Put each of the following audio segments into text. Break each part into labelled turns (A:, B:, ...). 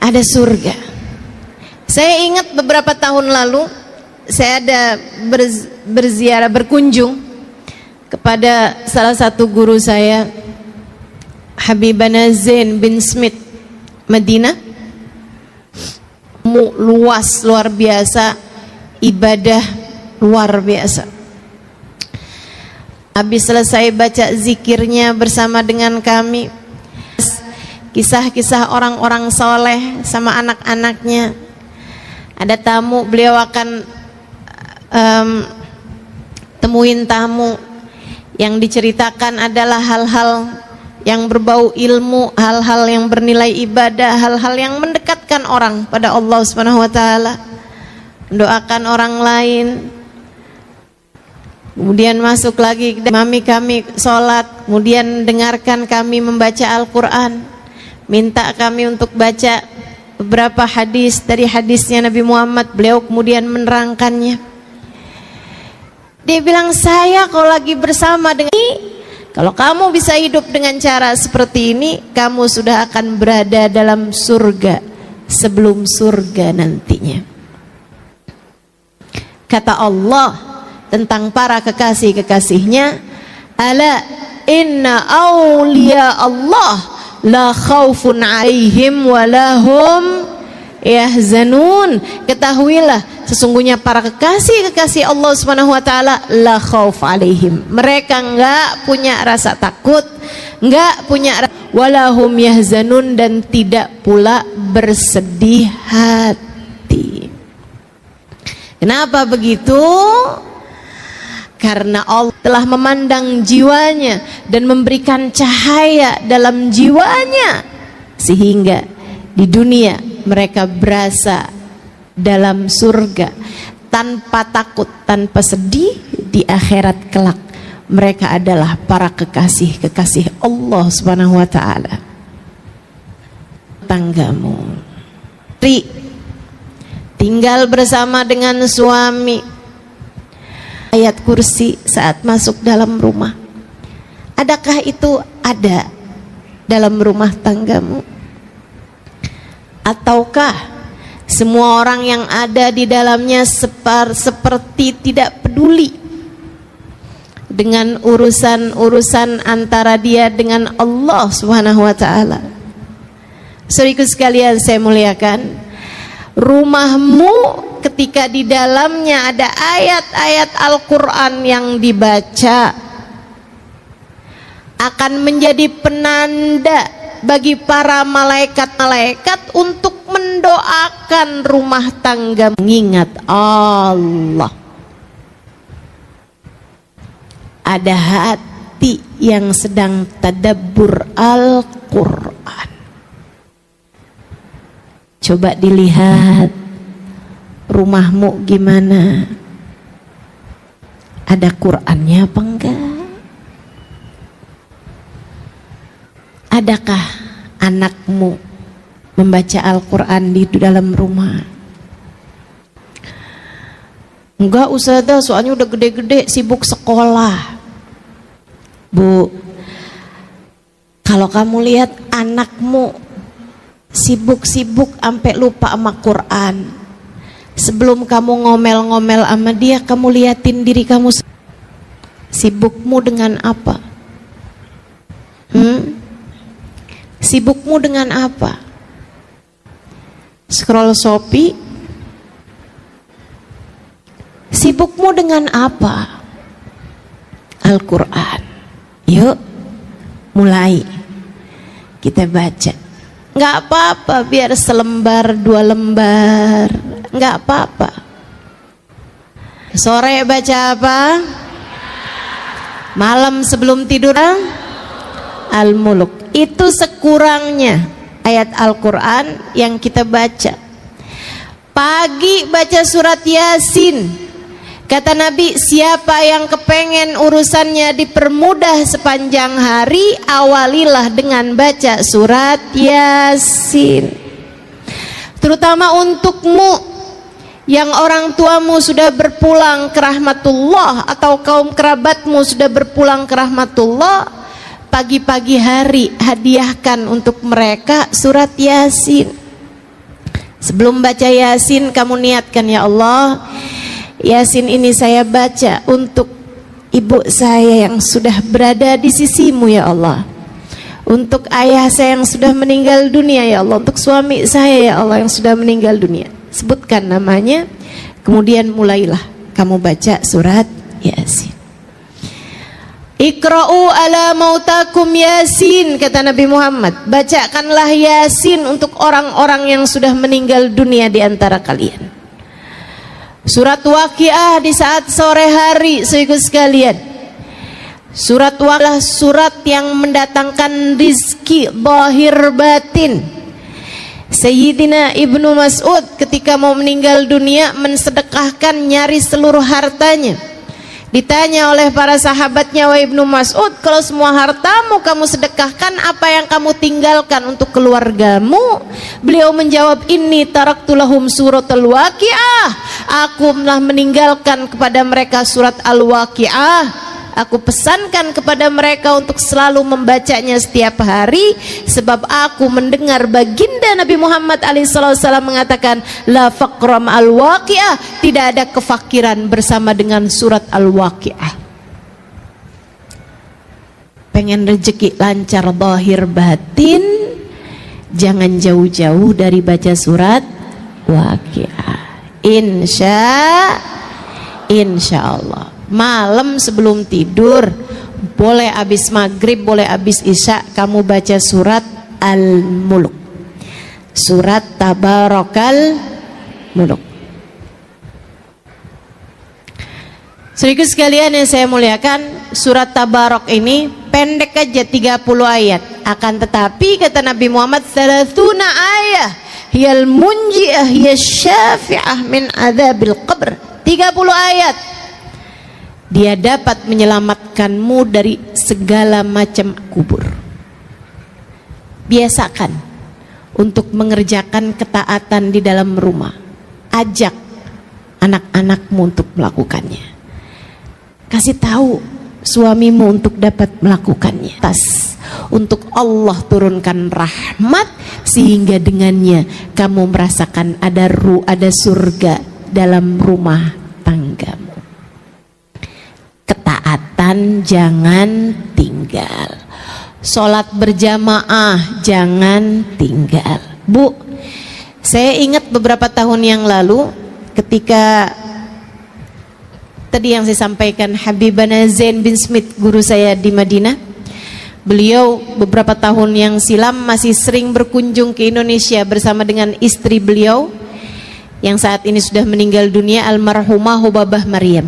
A: ada surga. Saya ingat beberapa tahun lalu saya ada berziarah, berkunjung kepada salah satu guru saya, Habibana Zain bin Smith, Madinah. Luas, luar biasa, ibadah luar biasa. Habis selesai baca zikirnya bersama dengan kami, kisah-kisah orang-orang soleh sama anak-anaknya. Ada tamu, beliau akan temuin tamu. Yang diceritakan adalah hal-hal yang berbau ilmu, hal-hal yang bernilai ibadah, hal-hal yang mendekatkan orang pada Allah Subhanahu wa taala, mendoakan orang lain. Kemudian masuk lagi, mami kami sholat, kemudian dengarkan kami membaca Al-Quran, minta kami untuk baca beberapa hadis dari hadisnya Nabi Muhammad. Beliau kemudian menerangkannya. Dia bilang, saya kalau lagi bersama dengan ini, kalau kamu bisa hidup dengan cara seperti ini, kamu sudah akan berada dalam surga sebelum surga nantinya. Kata Allah tentang para kekasih-kekasihnya, ala inna awliya Allah la khawfun alaihim walahum yahzanun. Ketahuilah, sesungguhnya para kekasih-kekasih Allah Subhanahu wa taala la khauf alaihim. Mereka enggak punya rasa takut, enggak punya walahum yahzanun, dan tidak pula bersedih hati. Kenapa begitu? Karena Allah telah memandang jiwanya dan memberikan cahaya dalam jiwanya, sehingga di dunia mereka berasa dalam surga tanpa takut, tanpa sedih. Di akhirat kelak mereka adalah para kekasih-kekasih Allah Subhanahu wa taala. Tanggamu tinggal bersama dengan suami, ayat kursi saat masuk dalam rumah. Adakah itu ada dalam rumah tanggamu? Ataukah semua orang yang ada di dalamnya seperti tidak peduli dengan urusan-urusan antara dia dengan Allah Subhanahu wa taala? Saudaraku sekalian saya muliakan, rumahmu ketika di dalamnya ada ayat-ayat Al-Quran yang dibaca akan menjadi penanda bagi para malaikat-malaikat untuk mendoakan rumah tangga mengingat Allah. Ada hati yang sedang tadabbur Al-Quran. Coba dilihat rumahmu gimana? Ada Qurannya apa enggak? Adakah anakmu membaca Al-Quran di dalam rumah? Enggak Ustazah, soalnya udah gede-gede sibuk sekolah. Bu, kalau kamu lihat anakmu sibuk-sibuk sampai lupa sama Quran, sebelum kamu ngomel-ngomel sama dia, kamu liatin diri kamu, sibukmu dengan apa? Sibukmu dengan apa? Scroll Shopee? Sibukmu dengan apa? Al-Quran. Yuk, mulai kita baca. Nggak apa-apa, biar selembar, 2 lembar, nggak apa-apa. Sore baca apa? Malam sebelum tidur Al-Muluk. Itu sekurangnya ayat Al-Quran yang kita baca. Pagi baca surat Yasin. Kata Nabi, siapa yang kepengen urusannya dipermudah sepanjang hari, awalilah dengan baca surat Yasin. Terutama untukmu yang orang tuamu sudah berpulang ke rahmatullah, atau kaum kerabatmu sudah berpulang ke rahmatullah, pagi-pagi hari hadiahkan untuk mereka surat Yasin. Sebelum baca Yasin, kamu niatkan, ya Allah, Yasin ini saya baca untuk ibu saya yang sudah berada di sisimu, ya Allah, untuk ayah saya yang sudah meninggal dunia, ya Allah, untuk suami saya, ya Allah, yang sudah meninggal dunia. Sebutkan namanya, kemudian mulailah kamu baca surat Yasin. Iqra'u ala mautakum Yasin, kata Nabi Muhammad, bacakanlah Yasin untuk orang-orang yang sudah meninggal dunia di antara kalian. Surat Waqiah di saat sore hari, saudara sekalian. Surat Waqiah surat yang mendatangkan rizki zahir batin. Sayyidina Ibnu Mas'ud ketika mau meninggal dunia mensedekahkan nyaris seluruh hartanya. Ditanya oleh para sahabatnya, wahai Ibnu Mas'ud, kalau semua hartamu kamu sedekahkan, apa yang kamu tinggalkan untuk keluargamu? Beliau menjawab, inni taraktu lahum suratul Waqiah, aku telah meninggalkan kepada mereka surat Al-Waqiah. Aku pesankan kepada mereka untuk selalu membacanya setiap hari, sebab aku mendengar baginda Nabi Muhammad SAW mengatakan, la faqram al-waqi'ah, tidak ada kefakiran bersama dengan surat Al-Waqi'ah. Pengen rezeki lancar zahir batin, jangan jauh-jauh dari baca surat Waqi'ah. Insya Allah. Malam sebelum tidur, boleh habis maghrib, boleh habis isya, kamu baca surat Al-Mulk, surat Tabarakal Muluk. Saudara sekalian yang saya muliakan, surat Tabarak ini pendek aja 30 ayat. Akan tetapi kata Nabi Muhammad, 30 ayat hiyal munji'ah yasyafi'ah min adzabil qabr. 30 ayat dia dapat menyelamatkanmu dari segala macam kubur. Biasakan untuk mengerjakan ketaatan di dalam rumah. Ajak anak-anakmu untuk melakukannya. Kasih tahu suamimu untuk dapat melakukannya. Untuk Allah turunkan rahmat sehingga dengannya kamu merasakan ada surga dalam rumah tanggamu. Ketaatan jangan tinggal, sholat berjamaah jangan tinggal. Bu, saya ingat beberapa tahun yang lalu ketika tadi yang saya sampaikan, Habibana Zain bin Smith, guru saya di Madinah, beliau beberapa tahun yang silam masih sering berkunjung ke Indonesia bersama dengan istri beliau yang saat ini sudah meninggal dunia, almarhumah Hubabah Maryam,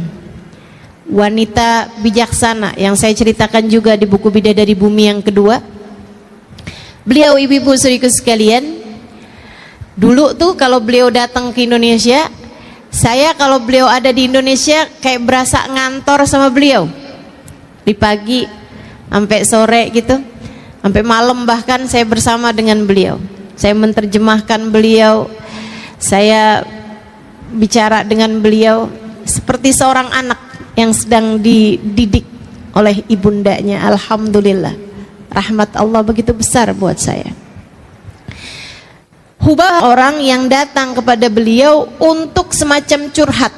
A: wanita bijaksana yang saya ceritakan juga di buku Bidadari Bumi yang kedua. Beliau, ibu-ibu saudaraku sekalian, dulu tuh kalau beliau datang ke Indonesia, saya kalau beliau ada di Indonesia kayak berasa ngantor sama beliau. Di pagi sampai sore gitu, sampai malam bahkan saya bersama dengan beliau. Saya menerjemahkan beliau, saya bicara dengan beliau seperti seorang anak yang sedang dididik oleh ibundanya. Alhamdulillah, rahmat Allah begitu besar buat saya. Hubah orang yang datang kepada beliau untuk semacam curhat.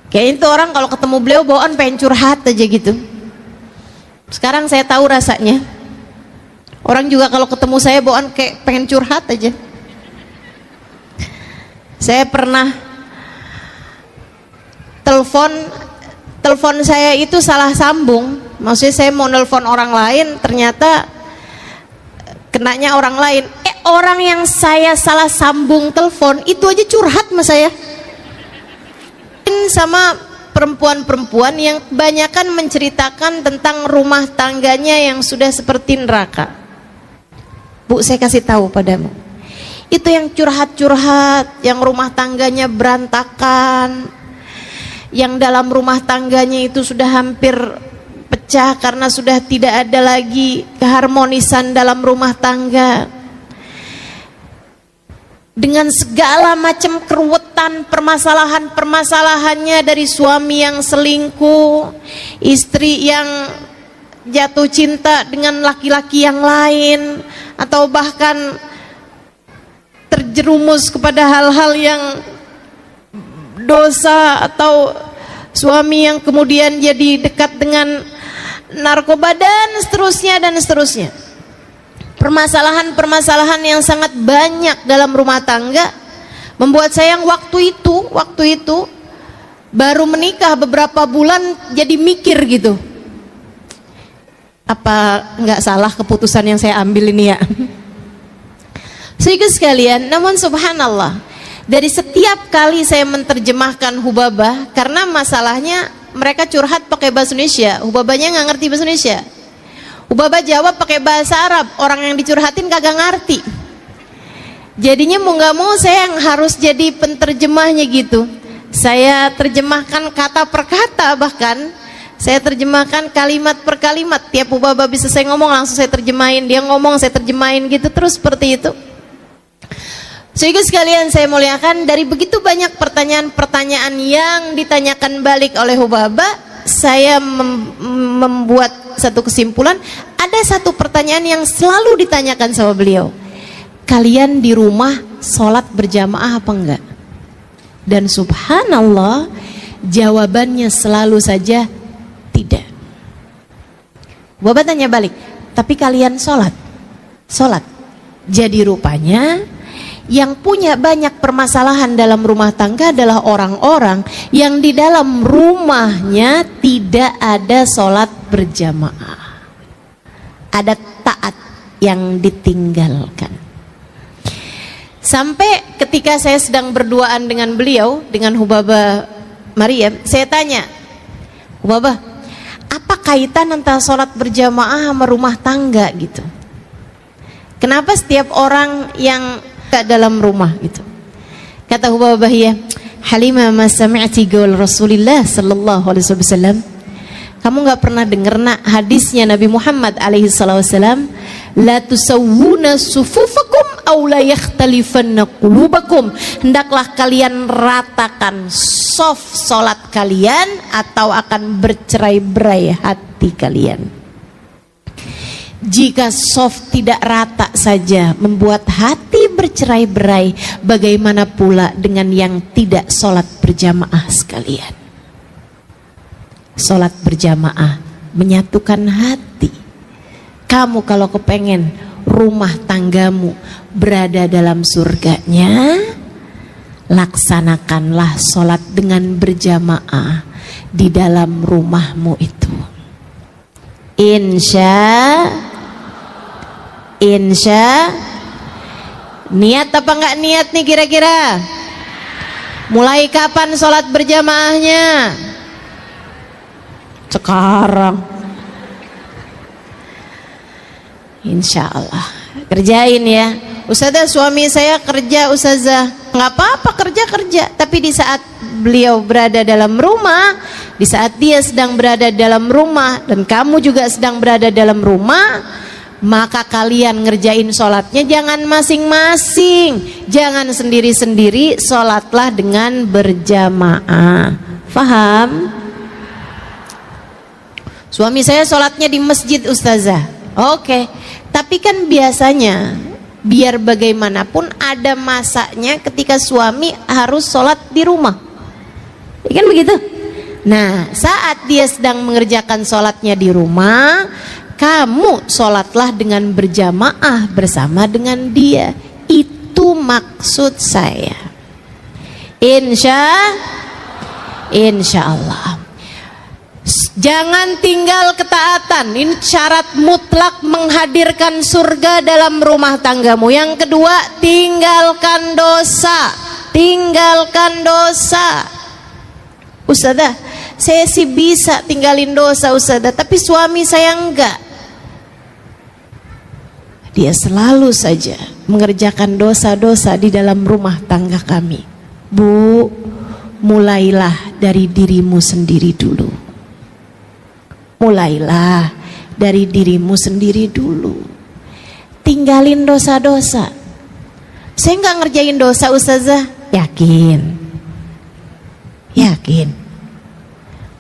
A: Kayak itu orang kalau ketemu beliau bawaan pengen curhat aja gitu. Sekarang saya tahu rasanya. Orang juga kalau ketemu saya bawaan kayak pengen curhat aja. Saya pernah telepon saya itu salah sambung. Maksudnya saya mau nelpon orang lain, ternyata kenanya orang lain. Orang yang saya salah sambung telepon itu aja curhat sama saya. Sama perempuan-perempuan yang kebanyakan menceritakan tentang rumah tangganya yang sudah seperti neraka. Bu, saya kasih tahu padamu, itu yang curhat-curhat, yang rumah tangganya berantakan, yang dalam rumah tangganya itu sudah hampir pecah karena sudah tidak ada lagi keharmonisan dalam rumah tangga, dengan segala macam keruwetan, permasalahannya, dari suami yang selingkuh, istri yang jatuh cinta dengan laki-laki yang lain, atau bahkan terjerumus kepada hal-hal yang dosa, atau suami yang kemudian jadi dekat dengan narkoba dan seterusnya. Permasalahan-permasalahan yang sangat banyak dalam rumah tangga membuat saya yang waktu itu baru menikah beberapa bulan jadi mikir gitu, apa nggak salah keputusan yang saya ambil ini ya. Saudara sekalian, namun subhanallah, dari setiap kali saya menerjemahkan Hubabah, karena masalahnya mereka curhat pakai bahasa Indonesia, Hubabahnya nggak ngerti bahasa Indonesia. Hubabah jawab pakai bahasa Arab, orang yang dicurhatin kagak ngerti. Jadinya mau nggak mau saya yang harus jadi penterjemahnya gitu. Saya terjemahkan kata per kata, bahkan saya terjemahkan kalimat per kalimat. Tiap Hubabah bisa saya ngomong langsung saya terjemahin, dia ngomong saya terjemahin gitu terus seperti itu. Sehingga sekalian saya muliakan, dari begitu banyak pertanyaan-pertanyaan yang ditanyakan balik oleh Hubabah, saya membuat satu kesimpulan. Ada satu pertanyaan yang selalu ditanyakan sama beliau, kalian di rumah sholat berjamaah apa enggak? Dan subhanallah, jawabannya selalu saja tidak. Bapak tanya balik, tapi kalian sholat? Jadi rupanya yang punya banyak permasalahan dalam rumah tangga adalah orang-orang yang di dalam rumahnya tidak ada sholat berjamaah, ada taat yang ditinggalkan. Sampai ketika saya sedang berduaan dengan beliau, dengan Hubabah Maryam, saya tanya, Hubabah, apa kaitan antara sholat berjamaah sama rumah tangga gitu? Kenapa setiap orang yang dalam rumah gitu? Kata Hubabah, ya Halimah, ma sami'ti qaul Rasulillah sallallahu alaihi wasallam, kamu nggak pernah dengar nak hadisnya Nabi Muhammad alaihi wasallam, la tusawwuna sufufakum aw la yakhtalifanna qulubakum, hendaklah kalian ratakan soft salat kalian atau akan bercerai-berai hati kalian. Jika soft tidak rata saja membuat hati bercerai-berai, bagaimana pula dengan yang tidak sholat berjamaah sekalian? Sholat berjamaah menyatukan hati. Kamu kalau kepengen rumah tanggamu berada dalam surganya, laksanakanlah sholat dengan berjamaah di dalam rumahmu itu. Insya niat apa enggak niat nih kira-kira? Mulai kapan sholat berjamaahnya? Sekarang. Insya Allah kerjain ya. Ustazah, suami saya kerja, ustazah. Nggak apa-apa, kerja, tapi di saat beliau berada dalam rumah, di saat dia sedang berada dalam rumah dan kamu juga sedang berada dalam rumah, maka kalian ngerjain sholatnya jangan masing-masing, jangan sendiri-sendiri, sholatlah dengan berjamaah. Faham? Suami saya sholatnya di masjid, ustazah. Oke, tapi kan biasanya biar bagaimanapun ada masanya ketika suami harus sholat di rumah, ya kan begitu? Nah, saat dia sedang mengerjakan sholatnya di rumah, kamu sholatlah dengan berjamaah bersama dengan dia. Itu maksud saya. Insya Allah. Jangan tinggal ketaatan. Ini syarat mutlak menghadirkan surga dalam rumah tanggamu. Yang kedua, tinggalkan dosa. Ustazah, saya sih bisa tinggalin dosa, ustazah, tapi suami saya enggak. Dia selalu saja mengerjakan dosa-dosa di dalam rumah tangga kami. Bu, mulailah dari dirimu sendiri dulu. Mulailah dari dirimu sendiri dulu. Tinggalin dosa-dosa. Saya nggak ngerjain dosa, ustazah. Yakin?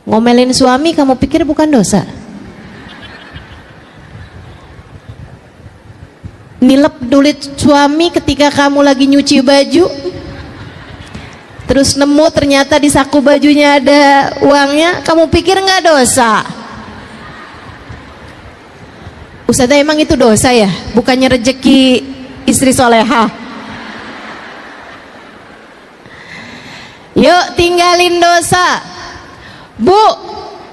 A: Ngomelin suami kamu pikir bukan dosa? nilep duit suami ketika kamu lagi nyuci baju, terus nemu ternyata di saku bajunya ada uangnya, kamu pikir nggak dosa? Ustazah, emang itu dosa ya? Bukannya rezeki istri soleha? Yuk tinggalin dosa. Bu,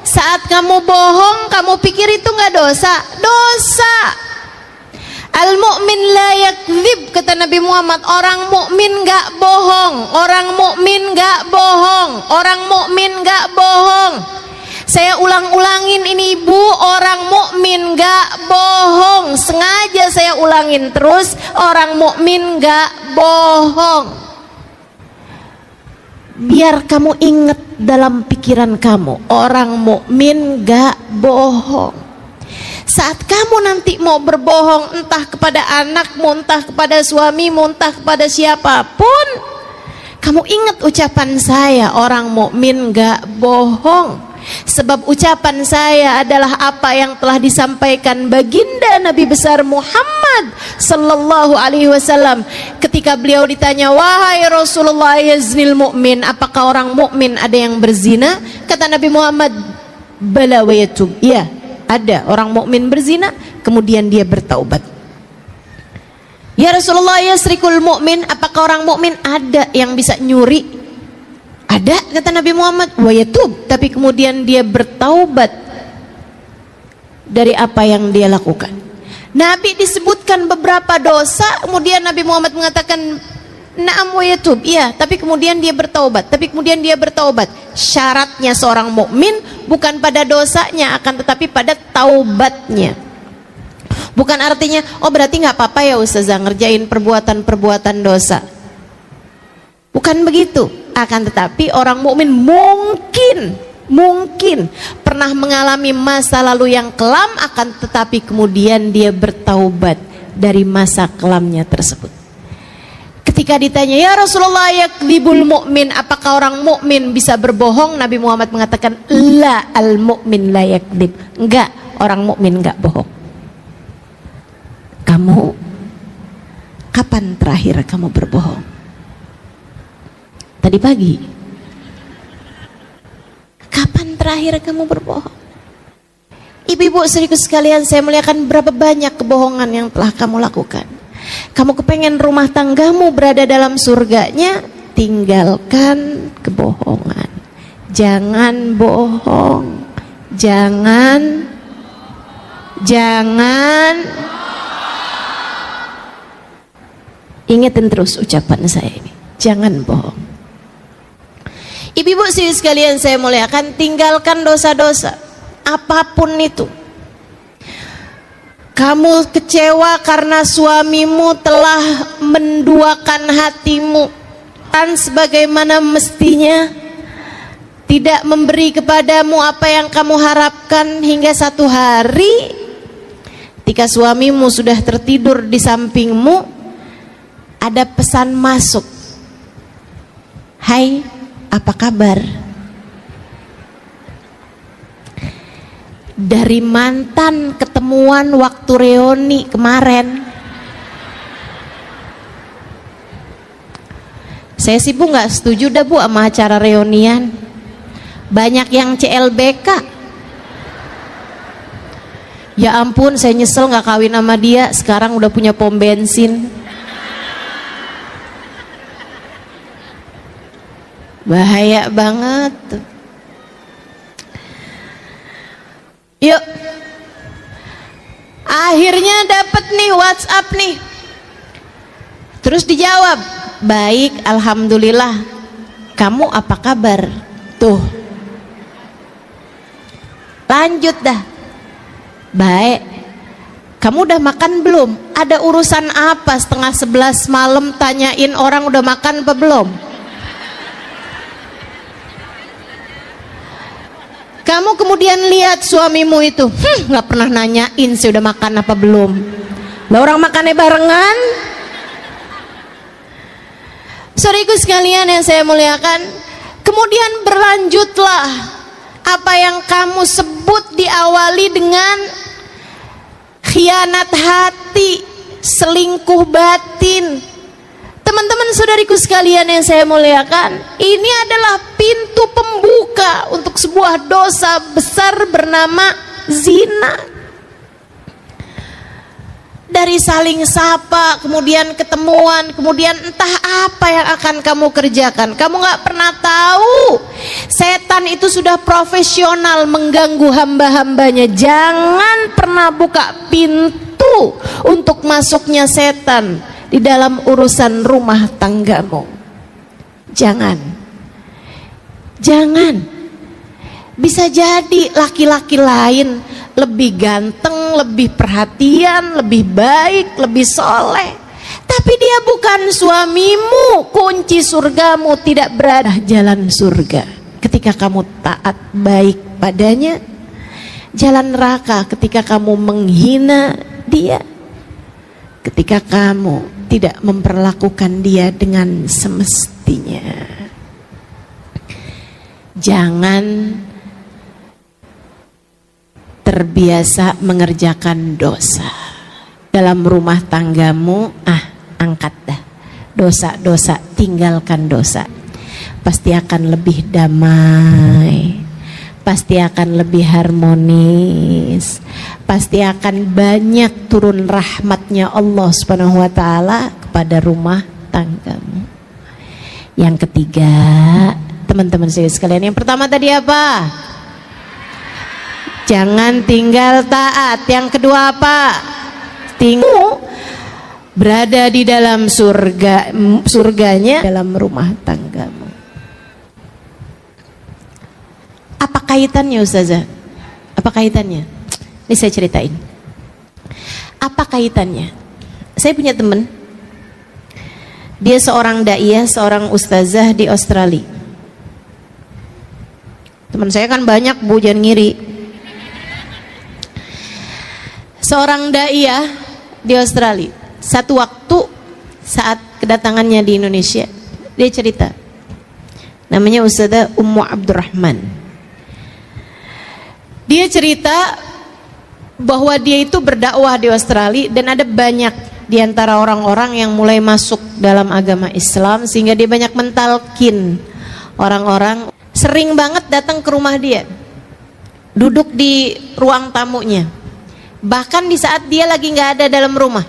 A: saat kamu bohong, kamu pikir itu nggak dosa? Dosa. Al-mu'min la yakdzib, kata Nabi Muhammad. Orang mukmin nggak bohong. Orang mukmin nggak bohong. Orang mukmin nggak bohong. Saya ulang-ulangin ini ibu, orang mukmin nggak bohong. Sengaja saya ulangin terus, orang mukmin nggak bohong. Biar kamu ingat dalam pikiran kamu, orang mukmin nggak bohong. Saat kamu nanti mau berbohong, entah kepada anakmu, entah kepada suamimu, entah kepada siapapun, kamu ingat ucapan saya, orang mukmin gak bohong. Sebab ucapan saya adalah apa yang telah disampaikan baginda Nabi besar Muhammad sallallahu alaihi wasallam ketika beliau ditanya, wahai Rasulullah, yaznil mu'min, apakah orang mukmin ada yang berzina? Kata Nabi Muhammad, bala wa yatub, iya, ada orang mukmin berzina kemudian dia bertaubat. Ya Rasulullah, yasrikul mu'min, apakah orang mukmin ada yang bisa nyuri? Ada, kata Nabi Muhammad, wa yatub, tapi kemudian dia bertaubat dari apa yang dia lakukan. Nabi disebutkan beberapa dosa, kemudian Nabi Muhammad mengatakan na'am wa yatub, iya, tapi kemudian dia bertaubat. Tapi kemudian dia bertaubat. Syaratnya seorang mukmin bukan pada dosanya, akan tetapi pada taubatnya. Bukan artinya, oh berarti nggak apa-apa ya Ustazah ngerjain perbuatan-perbuatan dosa. Bukan begitu. Akan tetapi orang mukmin mungkin pernah mengalami masa lalu yang kelam, akan tetapi kemudian dia bertaubat dari masa kelamnya tersebut. Ketika ditanya, ya Rasulullah, yakdzibul mu'min, apakah orang mukmin bisa berbohong? Nabi Muhammad mengatakan, la, al mu'min la yakdzib, enggak, orang mukmin enggak bohong. Kamu kapan terakhir kamu berbohong? Tadi pagi. Kapan terakhir kamu berbohong? Ibu-ibu saudaraku sekalian, saya muliakan, berapa banyak kebohongan yang telah kamu lakukan. Kamu kepengen rumah tanggamu berada dalam surganya, tinggalkan kebohongan. Jangan bohong. Jangan ingetin terus ucapan saya ini, jangan bohong. Ibu-ibu sekalian saya muliakan, tinggalkan dosa-dosa apapun itu. Kamu kecewa karena suamimu telah menduakan hatimu dan sebagaimana mestinya, tidak memberi kepadamu apa yang kamu harapkan, hingga satu hari ketika suamimu sudah tertidur di sampingmu, ada pesan masuk, hai, apa kabar? Dari mantan ketemuan waktu reuni kemarin. Saya sih Bu nggak setuju dah Bu sama acara reunian. Banyak yang CLBK. Ya ampun, saya nyesel nggak kawin sama dia. Sekarang udah punya pom bensin. Bahaya banget. Yuk, akhirnya dapat nih WhatsApp nih. Terus dijawab, baik, alhamdulillah. Kamu apa kabar? Tuh, lanjut dah. Baik. Kamu udah makan belum? Ada urusan apa setengah 11 malam tanyain orang udah makan apa belum? Kamu kemudian lihat suamimu itu, nggak pernah nanyain sih udah makan apa belum. Lah orang makannya barengan. Saudaraku sekalian yang saya muliakan, kemudian berlanjutlah apa yang kamu sebut diawali dengan khianat hati, selingkuh batin. Teman-teman saudariku sekalian yang saya muliakan, ini adalah pintu pembuka untuk sebuah dosa besar bernama zina. Dari saling sapa, kemudian ketemuan, kemudian entah apa yang akan kamu kerjakan. Kamu gak pernah tahu. Setan itu sudah profesional mengganggu hamba-hambanya. Jangan pernah buka pintu untuk masuknya setan di dalam urusan rumah tanggamu. Jangan. Bisa jadi laki-laki lain lebih ganteng, lebih perhatian, lebih baik, lebih soleh, tapi dia bukan suamimu. Kunci surgamu tidak berada jalan surga ketika kamu taat baik padanya, jalan neraka ketika kamu menghina dia, ketika kamu tidak memperlakukan dia dengan semestinya. Jangan terbiasa mengerjakan dosa dalam rumah tanggamu. Angkat dah dosa-dosa, tinggalkan dosa. Pasti akan lebih damai, pasti akan lebih harmonis, pasti akan banyak turun rahmatnya Allah Subhanahu wa ta'ala kepada rumah tanggamu. Yang ketiga, teman-teman saya sekalian, yang pertama tadi apa? Jangan tinggal taat. Yang kedua apa? Berada di dalam surganya dalam rumah tanggamu. Apa kaitannya Ustazah? Apa kaitannya? Ini saya ceritain. Apa kaitannya? Saya punya teman. Dia seorang daiyah, seorang ustazah di Australia. Teman saya kan banyak, Bu, jangan ngiri. Seorang daiyah di Australia. Satu waktu saat kedatangannya di Indonesia, dia cerita. Namanya Ustazah Ummu Abdurrahman. Dia cerita bahwa dia itu berdakwah di Australia dan ada banyak di antara orang-orang yang mulai masuk dalam agama Islam, sehingga dia banyak mentalkin orang-orang. Sering banget datang ke rumah dia, duduk di ruang tamunya, bahkan di saat dia lagi nggak ada dalam rumah.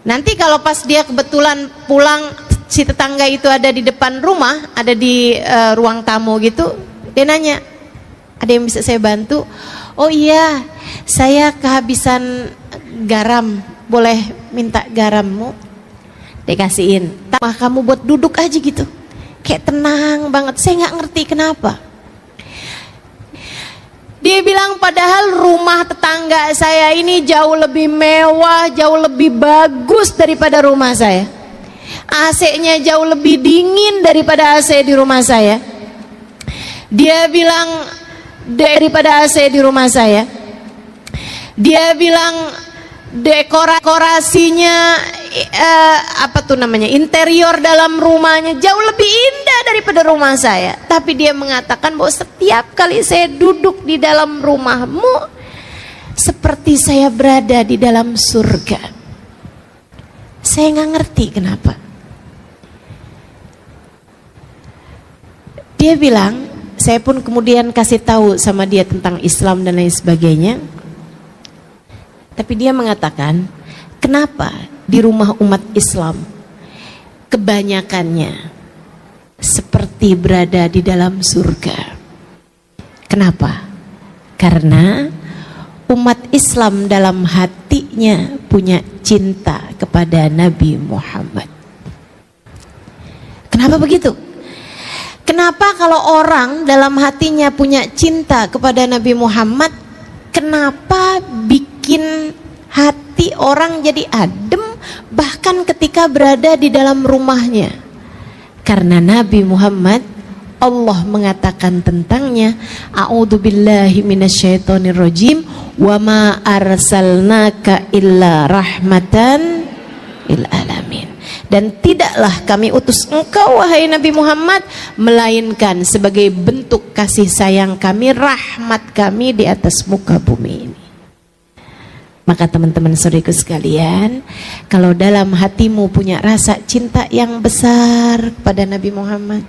A: Nanti kalau pas dia kebetulan pulang, si tetangga itu ada di depan rumah, ada di ruang tamu gitu, dia nanya, ada yang bisa saya bantu? Oh iya, saya kehabisan garam, boleh minta garammu? Dikasihin. Tambah kamu buat duduk aja gitu, kayak tenang banget. Saya nggak ngerti kenapa. Dia bilang padahal rumah tetangga saya ini jauh lebih mewah, jauh lebih bagus daripada rumah saya. AC-nya jauh lebih dingin daripada AC di rumah saya. Dia bilang daripada AC di rumah saya. Dia bilang dekorasinya interior dalam rumahnya jauh lebih indah daripada rumah saya. Tapi dia mengatakan bahwa setiap kali saya duduk di dalam rumahmu, seperti saya berada di dalam surga. Saya nggak ngerti kenapa. Dia bilang, saya pun kemudian kasih tahu sama dia tentang Islam dan lain sebagainya. Tapi dia mengatakan, kenapa di rumah umat Islam kebanyakannya seperti berada di dalam surga? Kenapa? Karena umat Islam dalam hatinya punya cinta kepada Nabi Muhammad. Kenapa begitu? Kenapa kalau orang dalam hatinya punya cinta kepada Nabi Muhammad, kenapa bikin hati orang jadi adem bahkan ketika berada di dalam rumahnya? Karena Nabi Muhammad, Allah mengatakan tentangnya, a'udzubillahi minasyaitonirrajim, wa ma arsalnaka illa rahmatan lil alamin. Dan tidaklah kami utus engkau wahai Nabi Muhammad melainkan sebagai bentuk kasih sayang kami, rahmat kami di atas muka bumi ini. Maka teman-teman saudaraku sekalian, kalau dalam hatimu punya rasa cinta yang besar kepada Nabi Muhammad,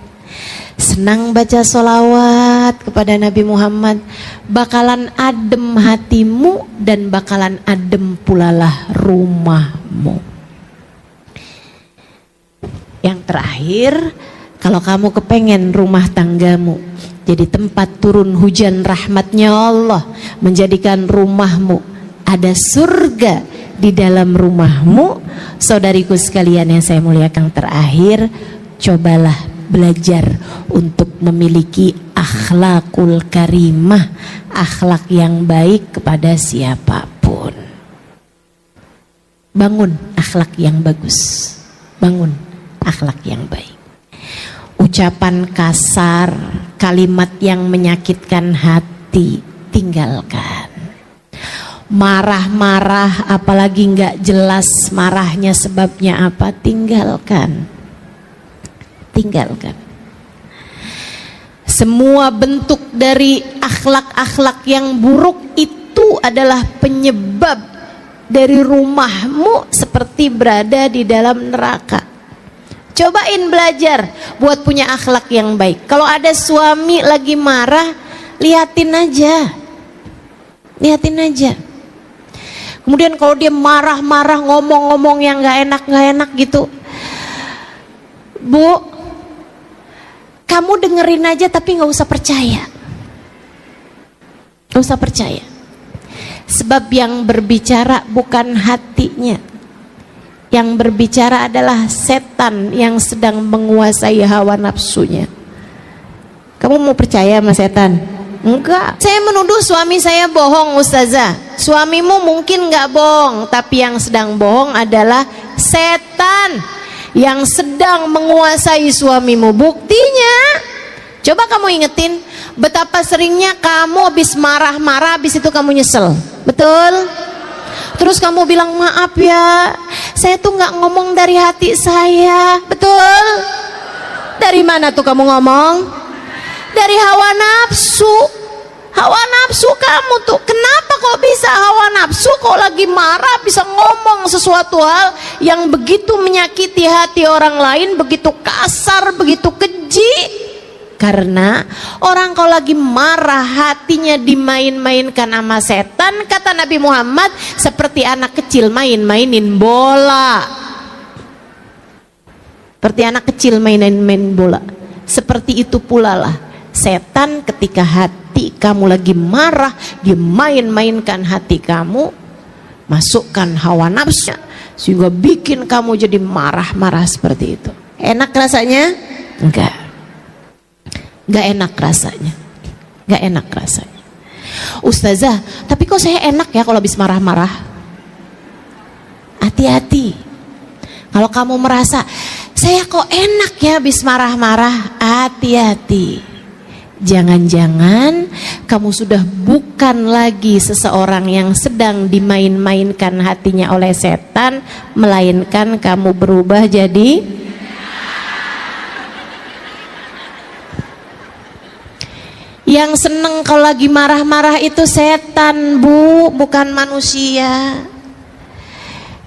A: senang baca sholawat kepada Nabi Muhammad, bakalan adem hatimu dan bakalan adem pulalah rumahmu. Yang terakhir, kalau kamu kepengen rumah tanggamu jadi tempat turun hujan rahmatnya Allah, menjadikan rumahmu ada surga di dalam rumahmu, saudariku sekalian yang saya muliakan, terakhir, cobalah belajar untuk memiliki akhlakul karimah, akhlak yang baik kepada siapapun. Bangun akhlak yang bagus, bangun akhlak yang baik. Ucapan kasar, kalimat yang menyakitkan hati, tinggalkan. Marah-marah, apalagi nggak jelas marahnya sebabnya apa, tinggalkan. Tinggalkan. Semua bentuk dari akhlak-akhlak yang buruk itu adalah penyebab dari rumahmu seperti berada di dalam neraka. Cobain belajar buat punya akhlak yang baik. Kalau ada suami lagi marah, liatin aja. Liatin aja. Kemudian kalau dia marah-marah, ngomong-ngomong yang gak enak gitu, Bu, kamu dengerin aja tapi gak usah percaya. Gak usah percaya. Sebab yang berbicara bukan hatinya. Yang berbicara adalah setan yang sedang menguasai hawa nafsunya. Kamu mau percaya sama setan? Enggak. Saya menuduh suami saya bohong, Ustazah. Suamimu mungkin enggak bohong, tapi yang sedang bohong adalah setan yang sedang menguasai suamimu. Buktinya, coba kamu ingetin betapa seringnya kamu habis marah-marah, habis itu kamu nyesel. Betul? Terus kamu bilang, maaf ya, saya tuh nggak ngomong dari hati saya. Betul? Dari mana tuh kamu ngomong? Dari hawa nafsu. Hawa nafsu kamu tuh. Kenapa kok bisa hawa nafsu kok lagi marah bisa ngomong sesuatu hal yang begitu menyakiti hati orang lain, begitu kasar, begitu keji? Karena orang kalau lagi marah hatinya dimain-mainkan sama setan, kata Nabi Muhammad, seperti anak kecil main-mainin bola. Seperti anak kecil main-main bola. Seperti itu pula lah setan ketika hati kamu lagi marah, dia main-mainkan hati kamu, masukkan hawa nafsu sehingga bikin kamu jadi marah-marah seperti itu. Enak rasanya? Enggak. Gak enak rasanya. Gak enak rasanya. Ustazah, tapi kok saya enak ya kalau habis marah-marah? Hati-hati. Kalau kamu merasa saya kok enak ya habis marah-marah, hati-hati. Jangan-jangan kamu sudah bukan lagi seseorang yang sedang dimain-mainkan hatinya oleh setan, melainkan kamu berubah jadi yang seneng kalau lagi marah-marah itu setan, Bu, bukan manusia.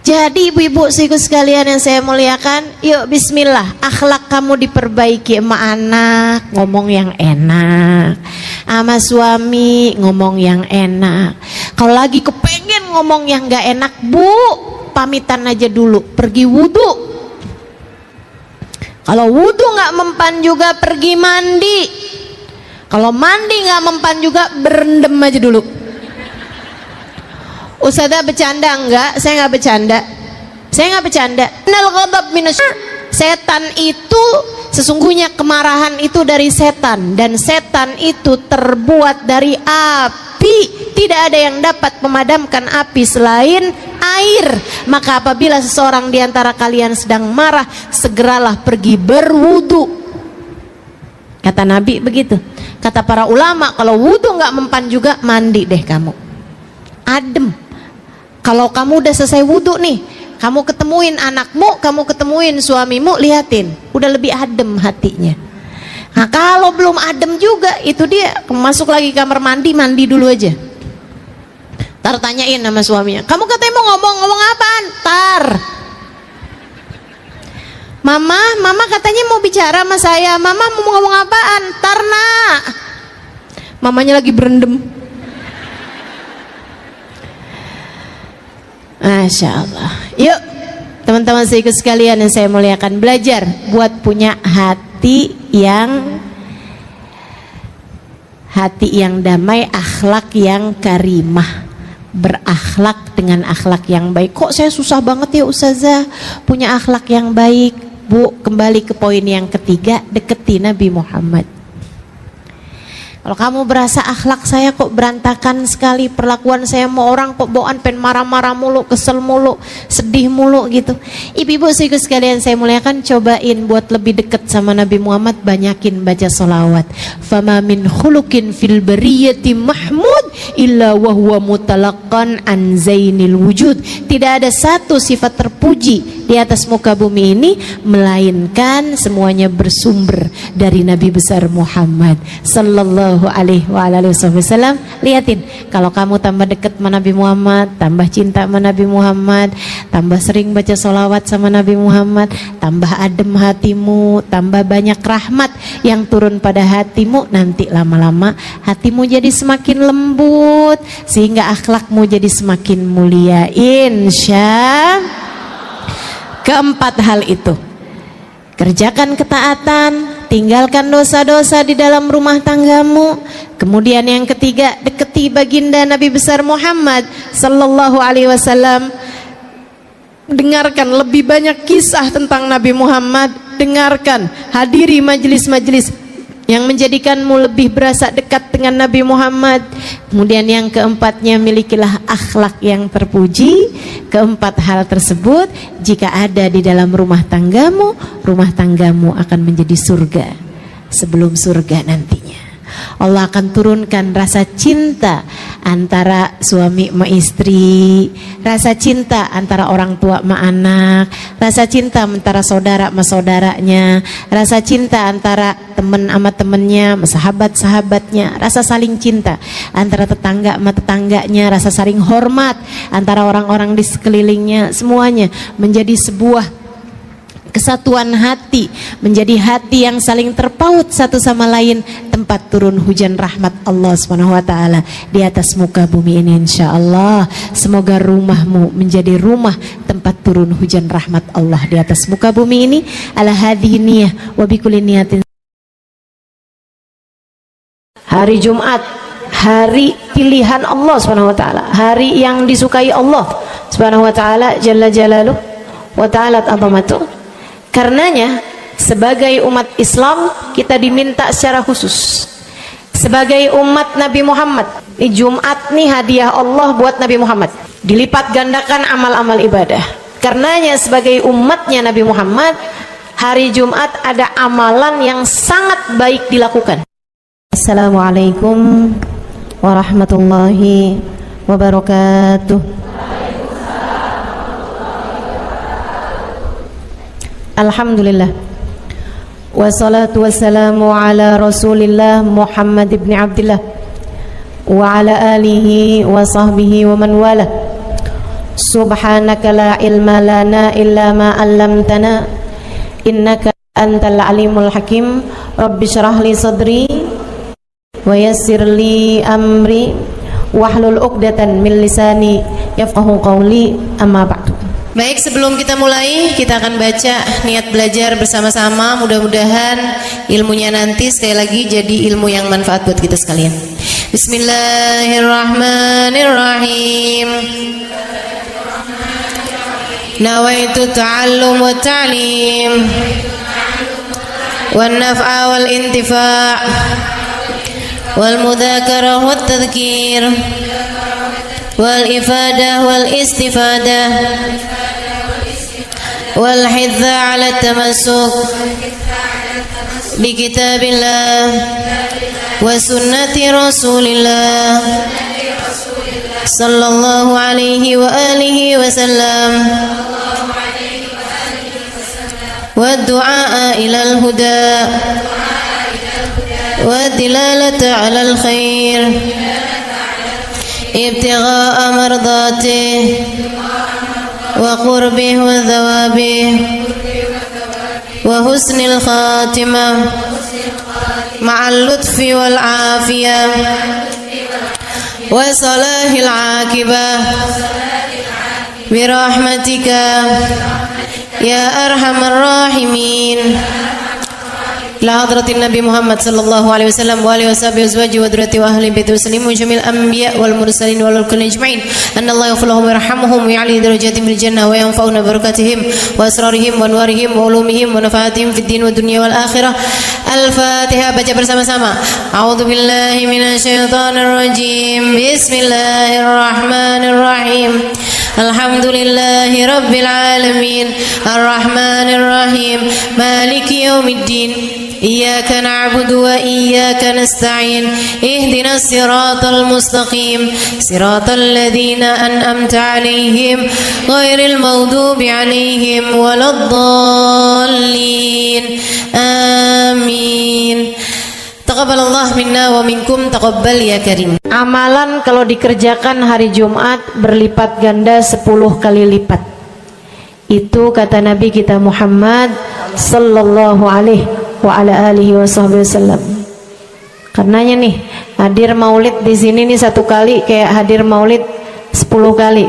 A: Jadi ibu-ibu sekalian yang saya muliakan, yuk bismillah, akhlak kamu diperbaiki sama anak, ngomong yang enak, sama suami ngomong yang enak. Kalau lagi kepengen ngomong yang gak enak, Bu, pamitan aja dulu, pergi wudhu. Kalau wudhu gak mempan juga pergi mandi. Kalau mandi nggak mempan juga berendam aja dulu. Ustazah bercanda enggak? Saya nggak bercanda. Saya nggak bercanda. Setan itu sesungguhnya kemarahan itu dari setan, dan setan itu terbuat dari api. Tidak ada yang dapat memadamkan api selain air. Maka apabila seseorang di antara kalian sedang marah, segeralah pergi berwudu. Kata Nabi begitu. Kata para ulama, kalau wudhu nggak mempan juga, mandi deh kamu. Adem. Kalau kamu udah selesai wudhu nih, kamu ketemuin anakmu, kamu ketemuin suamimu, liatin, udah lebih adem hatinya. Nah kalau belum adem juga, itu dia masuk lagi kamar mandi, mandi dulu aja. Tar tanyain sama suaminya, kamu katanya mau ngomong apaan? Tar, Mama katanya mau bicara sama saya. Mama mau ngomong apaan? Tar nak. Mamanya lagi berendam. Masya Allah. Yuk teman-teman sekalian sekalian yang saya muliakan, belajar buat punya hati yang damai, akhlak yang karimah, berakhlak dengan akhlak yang baik. Kok saya susah banget ya Ustazah punya akhlak yang baik? Bu, kembali ke poin yang ketiga, deketi Nabi Muhammad. Kalau kamu berasa akhlak saya kok berantakan sekali, perlakuan saya mau orang kok bawaan pen marah-marah mulu, kesel mulu, sedih mulu gitu. Ibu-ibu sekalian saya muliakan, cobain buat lebih dekat sama Nabi Muhammad, banyakin baca sholawat. Fama min khuluqin fil bariyati mahmud illa wa huwa mutalaqan an zainil wujud. Tidak ada satu sifat terpuji di atas muka bumi ini melainkan semuanya bersumber dari Nabi besar Muhammad sallallahu alaihi wasallam. Lihatin, kalau kamu tambah dekat sama Nabi Muhammad, tambah cinta sama Nabi Muhammad, tambah sering baca sholawat sama Nabi Muhammad, tambah adem hatimu, tambah banyak rahmat yang turun pada hatimu, nanti lama-lama hatimu jadi semakin lembut sehingga akhlakmu jadi semakin mulia, insya. Keempat hal itu, kerjakan ketaatan, tinggalkan dosa-dosa di dalam rumah tanggamu. Kemudian yang ketiga, deketi baginda Nabi besar Muhammad sallallahu alaihi wasallam. Dengarkan lebih banyak kisah tentang Nabi Muhammad, dengarkan, hadiri majelis-majelis yang menjadikanmu lebih berasa dekat dengan Nabi Muhammad. Kemudian yang keempatnya, milikilah akhlak yang terpuji. Keempat hal tersebut jika ada di dalam rumah tanggamu akan menjadi surga sebelum surga nantinya. Allah akan turunkan rasa cinta antara suami sama istri, rasa cinta antara orang tua sama anak, rasa cinta antara saudara sama saudaranya, rasa cinta antara teman sama temennya, sahabat-sahabatnya, rasa saling cinta antara tetangga sama tetangganya, rasa saling hormat antara orang-orang di sekelilingnya. Semuanya menjadi sebuah kesatuan hati, menjadi hati yang saling terpaut satu sama lain, tempat turun hujan rahmat Allah Subhanahu wa taala di atas muka bumi ini insyaallah. Semoga rumahmu menjadi rumah tempat turun hujan rahmat Allah di atas muka bumi ini. Ala hadhihi niyah wa bikulli niyatin. Hari Jumat, hari pilihan Allah Subhanahu wa taala, hari yang disukai Allah Subhanahu wa taala jalla jalaluhu wa ta'ala azamatuh. Karenanya sebagai umat Islam kita diminta secara khusus, sebagai umat Nabi Muhammad, di Jumat nih hadiah Allah buat Nabi Muhammad, dilipat gandakan amal-amal ibadah. Karenanya sebagai umatnya Nabi Muhammad, hari Jumat ada amalan yang sangat baik dilakukan. Assalamualaikum warahmatullahi wabarakatuh. Alhamdulillah, wassalatu wassalamu ala rasulillah Muhammad ibn Abdillah wa ala alihi wa sahbihi wa man wala. Subhanaka la ilma lana illa ma 'allamtana innaka antal alimul hakim. Rabbi syrah li sadri wa yassir li amri wahlul 'uqdatan min lisani yafqahu qawli, amma ba'du. Baik, sebelum kita mulai, kita akan baca niat belajar bersama-sama. Mudah-mudahan ilmunya nanti sekali lagi jadi ilmu yang manfaat buat kita sekalian. Bismillahirrahmanirrahim. Nawaitu ta'allum wa ta'lim wan naf'a wal intifa' wal mudzakarah wat tadhkir wal ifadah wal istifadah wal hidza ala tamassuk bi kitabillah wa sunnati rasulillah sallallahu alaihi wa alihi wasallam wa du'a ila al huda wa dilalata ala al khair ابتغاء مرضاته وقربه وثوابه وحسن الخاتمة مع اللطف والعافية وصلاح العاقبة برحمتك يا أرحم الراحمين. إلى حضرة النبي محمد صلى الله عليه وسلم وآله وصحبه وأزواجه وذريته وأهل بيته وسلم وجميع الأنبياء والمرسلين والكل أجمعين أن الله يغفر لهم ويرحمهم ويعلي درجاتهم في الجنة وينفعنا ببركاتهم وأسرارهم وأنوارهم وعلومهم ونفعاتهم في الدين والدنيا والآخرة. الفاتحة. Baca bersama-sama. A'udzu billahi minasyaitonir rajim. Bismillahirrahmanirrahim. Alhamdulillahi rabbil alamin. Arrahmanir rahim. Maliki yaumiddin. Iyyaka na'budu wa iyyaka nasta'in. Ihdinas siratal mustaqim. Siratal ladzina an'amta 'alaihim ghairil maghdubi 'alaihim waladdallin. Amin. Taqabbalallah minna wa minkum, taqabbal ya karim. Amalan kalau dikerjakan hari Jumat berlipat ganda 10 kali lipat. Itu kata Nabi kita Muhammad sallallahu alaihi wa ala alihi wasallam. Karenanya nih, hadir maulid di sini nih 1 kali kayak hadir maulid 10 kali.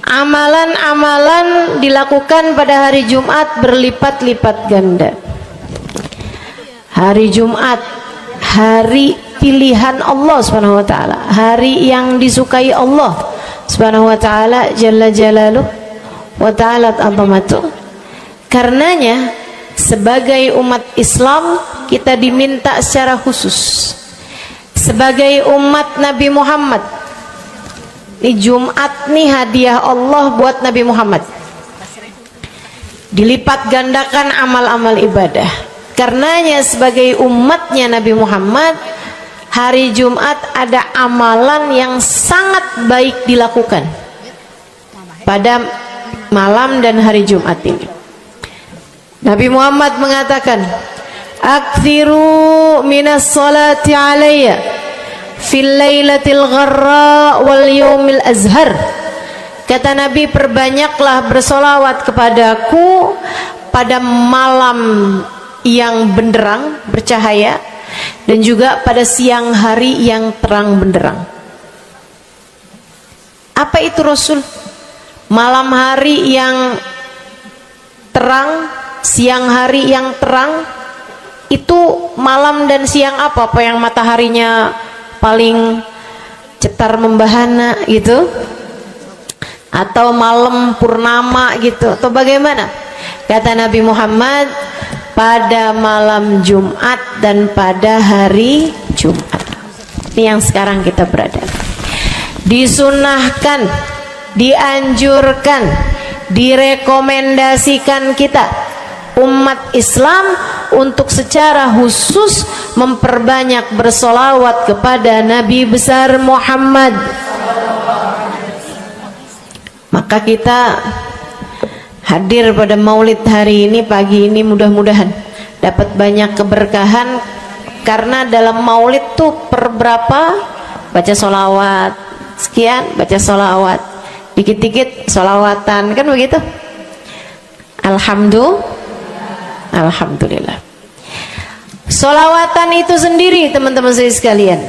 A: Amalan-amalan dilakukan pada hari Jumat berlipat-lipat ganda. Hari Jumat, hari pilihan Allah Subhanahu wa taala, hari yang disukai Allah Subhanahu wa taala jalla jalaluh wa ta'ala azamatuh. Karenanya sebagai umat Islam kita diminta secara khusus sebagai umat Nabi Muhammad. Di Jumat nih hadiah Allah buat Nabi Muhammad. Dilipat gandakan amal-amal ibadah. Karenanya sebagai umatnya Nabi Muhammad, hari Jumat ada amalan yang sangat baik dilakukan pada malam dan hari Jumat ini. Nabi Muhammad mengatakan, "Aktsiru minas salati alayya fil lailatil gharra wal yaumil azhar." Kata Nabi, perbanyaklah bersolawat kepadaku pada malam yang benderang, bercahaya, dan juga pada siang hari yang terang benderang. Apa itu Rasul? Malam hari yang terang, siang hari yang terang. Itu malam dan siang apa? Apa yang mataharinya paling cetar membahana gitu? Atau malam purnama gitu? Atau bagaimana? Kata Nabi Muhammad, pada malam Jumat dan pada hari Jumat. Ini yang sekarang kita berada. Disunahkan, dianjurkan, direkomendasikan kita umat Islam untuk secara khusus memperbanyak bersolawat kepada Nabi besar Muhammad. Maka kita hadir pada maulid hari ini, pagi ini, mudah-mudahan dapat banyak keberkahan. Karena dalam maulid tuh per berapa baca solawat, sekian baca solawat, dikit-dikit solawatan, kan begitu. Alhamdulillah. Solawatan itu sendiri teman-teman saya sekalian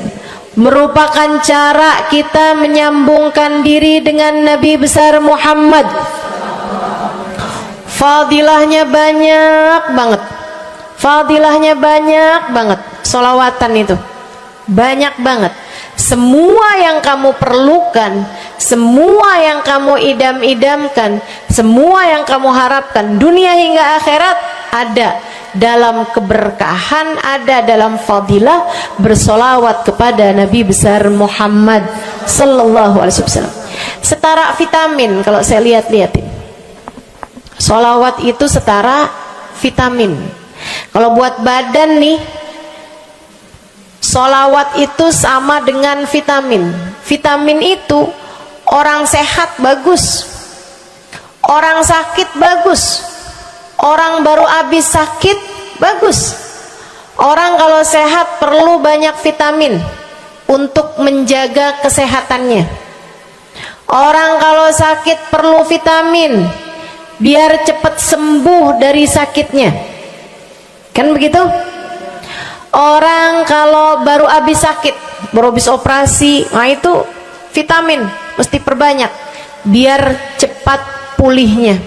A: merupakan cara kita menyambungkan diri dengan Nabi besar Muhammad. Fadilahnya banyak banget. Fadilahnya banyak banget. Solawatan itu banyak banget. Semua yang kamu perlukan, semua yang kamu idam-idamkan, semua yang kamu harapkan, dunia hingga akhirat ada dalam keberkahan, ada dalam fadilah bersolawat kepada Nabi besar Muhammad sallallahu alaihi wasallam. Setara vitamin kalau saya lihat-lihatin. Solawat itu setara vitamin. Kalau buat badan nih, solawat itu sama dengan vitamin. Vitamin itu orang sehat bagus, orang sakit bagus, orang baru habis sakit bagus. Orang kalau sehat perlu banyak vitamin, untuk menjaga kesehatannya. Orang kalau sakit perlu vitamin biar cepat sembuh dari sakitnya, kan begitu? Orang kalau baru habis sakit, baru habis operasi, nah itu vitamin mesti perbanyak biar cepat pulihnya.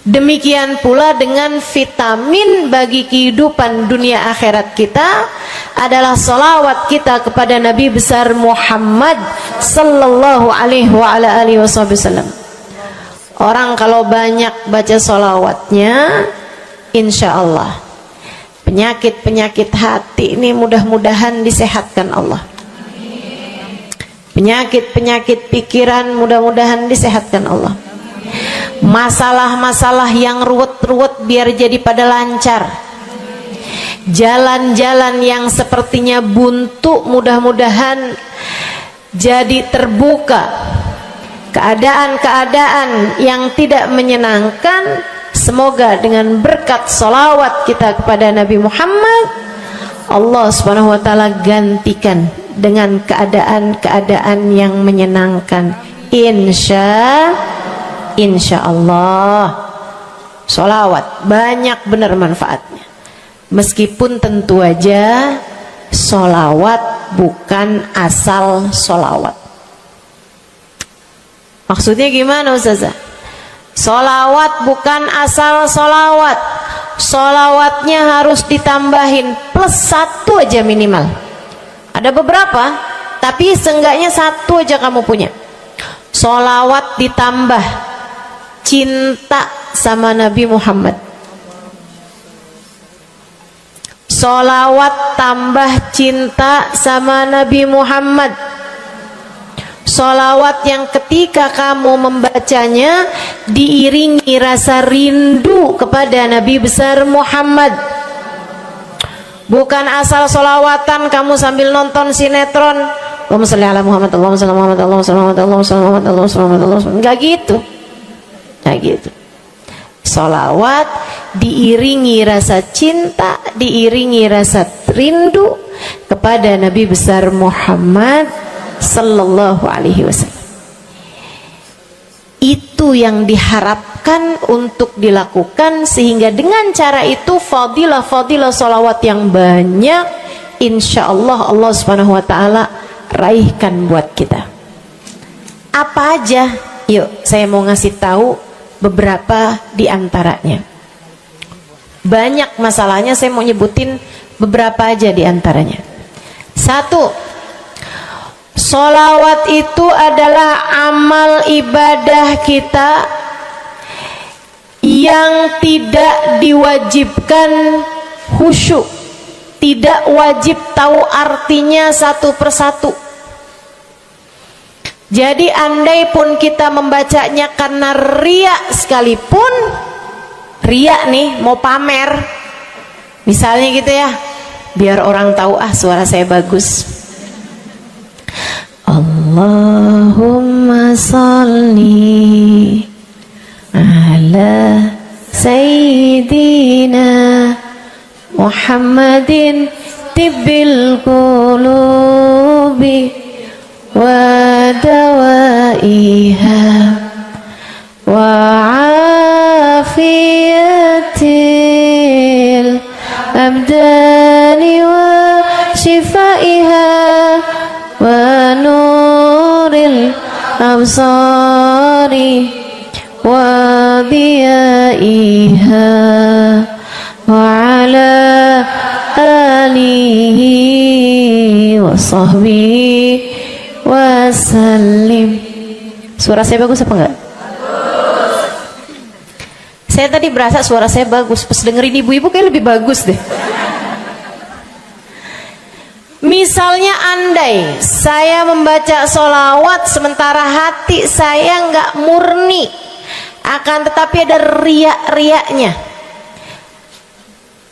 A: Demikian pula dengan vitamin bagi kehidupan dunia akhirat kita adalah salawat kita kepada Nabi besar Muhammad sallallahu alaihi wasallam. Orang kalau banyak baca salawatnya, insya Allah penyakit-penyakit hati ini mudah-mudahan disehatkan Allah. Penyakit-penyakit pikiran mudah-mudahan disehatkan Allah. Masalah-masalah yang ruwet-ruwet biar jadi pada lancar. Jalan-jalan yang sepertinya buntu mudah-mudahan jadi terbuka. Keadaan-keadaan yang tidak menyenangkan, semoga dengan berkat salawat kita kepada Nabi Muhammad, Allah subhanahu wa ta'ala gantikan dengan keadaan-keadaan yang menyenangkan. Insya Allah. Sholawat banyak benar manfaatnya. Meskipun tentu aja sholawat bukan asal sholawat. Maksudnya gimana Ustazah? Sholawat bukan asal sholawat. Sholawatnya harus ditambahin plus 1 aja minimal. Ada beberapa, tapi seenggaknya 1 aja kamu punya. Sholawat ditambah cinta sama Nabi Muhammad. Sholawat tambah cinta sama Nabi Muhammad. Sholawat yang ketika kamu membacanya diiringi rasa rindu kepada Nabi besar Muhammad. Bukan asal sholawatan kamu sambil nonton sinetron, Allahumma sholli ala Muhammad, Allahumma sholli ala Muhammad, Allahumma sholli ala Muhammad, Allahumma sholli ala Muhammad, Allahumma sholli ala Muhammad. Enggak gitu. Nah gitu. Sholawat diiringi rasa cinta, diiringi rasa rindu kepada Nabi besar Muhammad sallallahu alaihi wasallam. Itu yang diharapkan untuk dilakukan, sehingga dengan cara itu fadilah-fadilah sholawat yang banyak insya Allah Allah subhanahu wa ta'ala raihkan buat kita. Apa aja? Yuk saya mau ngasih tahu beberapa di antaranya. Banyak masalahnya, saya mau nyebutin beberapa aja di antaranya. 1, sholawat itu adalah amal ibadah kita yang tidak diwajibkan khusyuk, tidak wajib tahu artinya satu persatu. Jadi andai pun kita membacanya karena riya sekalipun, riya nih mau pamer, misalnya gitu ya, biar orang tahu suara saya bagus. Allahumma sholli ala sayyidina Muhammadin tibbil qulubi wa dawaiha wa afiyatil abdani wa shifaiha wa nuril absari wa diyaiha wa ala alihi wa sahbihi wasallim. Suara saya bagus apa enggak? Bagus. Saya tadi berasa suara saya bagus, pas dengerin ibu-ibu kayak lebih bagus deh. Misalnya andai saya membaca sholawat sementara hati saya nggak murni, akan tetapi ada riak-riaknya.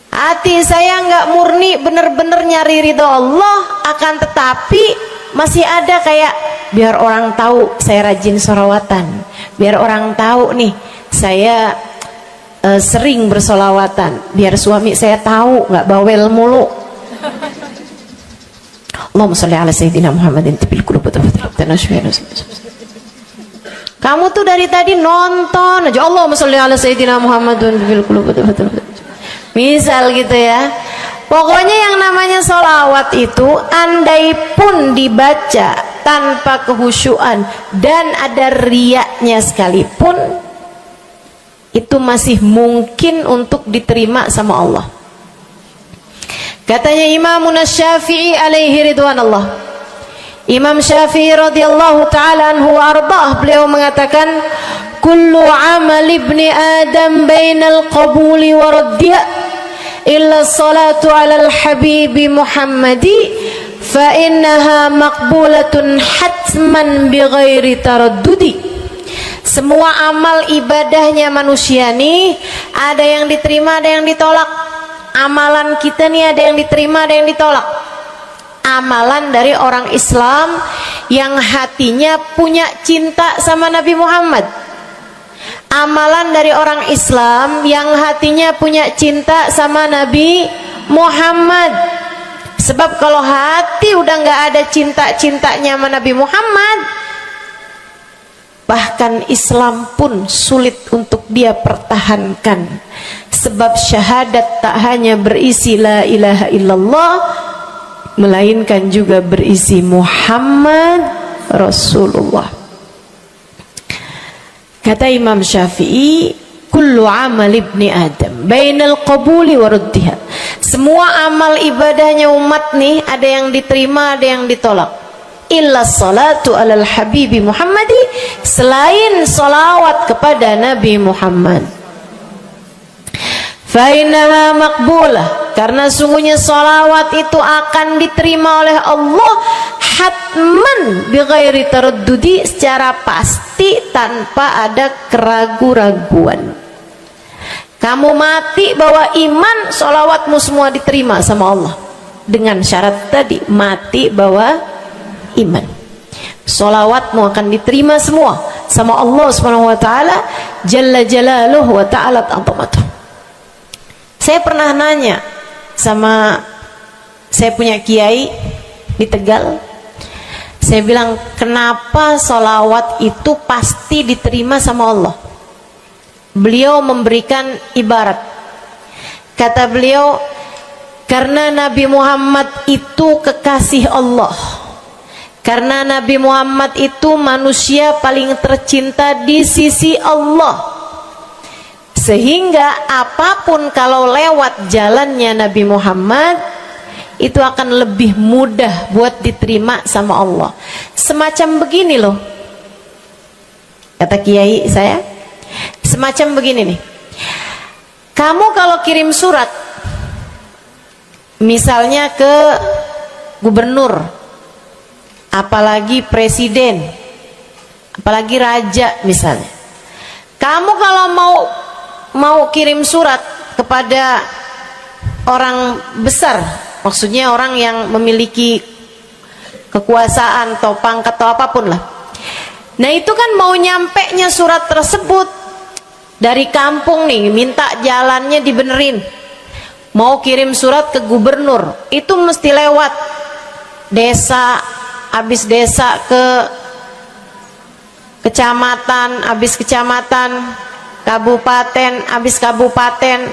A: Hati saya nggak murni bener-bener nyari ridho Allah, akan tetapi masih ada kayak biar orang tahu saya rajin sholawatan, biar orang tahu nih saya sering bersolawatan, biar suami saya tahu nggak bawel mulu. Allahumma sholli ala sayyidina Muhammadin tibil qulub. Kamu tuh dari tadi nonton aja Allahumma sholli ala sayyidina Muhammadin tibil qulub. Misal gitu ya. Pokoknya yang namanya sholawat itu andai pun dibaca tanpa kehusyuan dan ada riyaknya sekalipun, itu masih mungkin untuk diterima sama Allah. Katanya Imam Syafi'i alaihi ridwanullah, Imam Syafi'i radhiyallahu ta'ala anhu wa ardhah, beliau mengatakan kullu amal ibni adam bainal qabuli wa raddiha illa salatu ala al-habibi Muhammadi fa innaha maqbulatun hatman bighairi taraddudi. Semua amal ibadahnya manusia nih ada yang diterima, ada yang ditolak. Amalan kita nih ada yang diterima, ada yang ditolak. Amalan dari orang Islam yang hatinya punya cinta sama Nabi Muhammad, amalan dari orang Islam yang hatinya punya cinta sama Nabi Muhammad. Sebab kalau hati udah nggak ada cinta-cintanya sama Nabi Muhammad, bahkan Islam pun sulit untuk dia pertahankan. Sebab syahadat tak hanya berisi la ilaha illallah, melainkan juga berisi Muhammad Rasulullah. Kata Imam Syafi'i, kullu amal ibni adam bainal qabuli wa raddiha. Semua amal ibadahnya umat nih ada yang diterima, ada yang ditolak. Illa salatu alal habibi Muhammadi, selain salawat kepada Nabi Muhammad. Fa innaha maqbulah, karena sungguhnya salawat itu akan diterima oleh Allah hatman bighairi taraddudi, secara pasti tanpa ada keraguan-raguan. Kamu mati bawa iman, salawatmu semua diterima sama Allah. Dengan syarat tadi, mati bawa iman, salawatmu akan diterima semua sama Allah Subhanahu wa taala jalla jalaluhu wa ta'ala azamatuh. Saya pernah nanya sama saya punya kiai di Tegal. Saya bilang, kenapa sholawat itu pasti diterima sama Allah? Beliau memberikan ibarat. Kata beliau, karena Nabi Muhammad itu kekasih Allah. Karena Nabi Muhammad itu manusia paling tercinta di sisi Allah. Sehingga apapun kalau lewat jalannya Nabi Muhammad, itu akan lebih mudah buat diterima sama Allah. Semacam begini loh, kata kiai saya, semacam begini nih. Kamu kalau kirim surat misalnya ke gubernur, apalagi presiden, apalagi raja misalnya, kamu kalau mau kirim surat kepada orang besar, maksudnya orang yang memiliki kekuasaan atau pangkat atau apapun lah. Nah itu kan mau nyampe nya surat tersebut dari kampung nih, minta jalannya dibenerin, mau kirim surat ke gubernur, itu mesti lewat desa, habis desa ke kecamatan, habis kecamatan, kabupaten, habis kabupaten,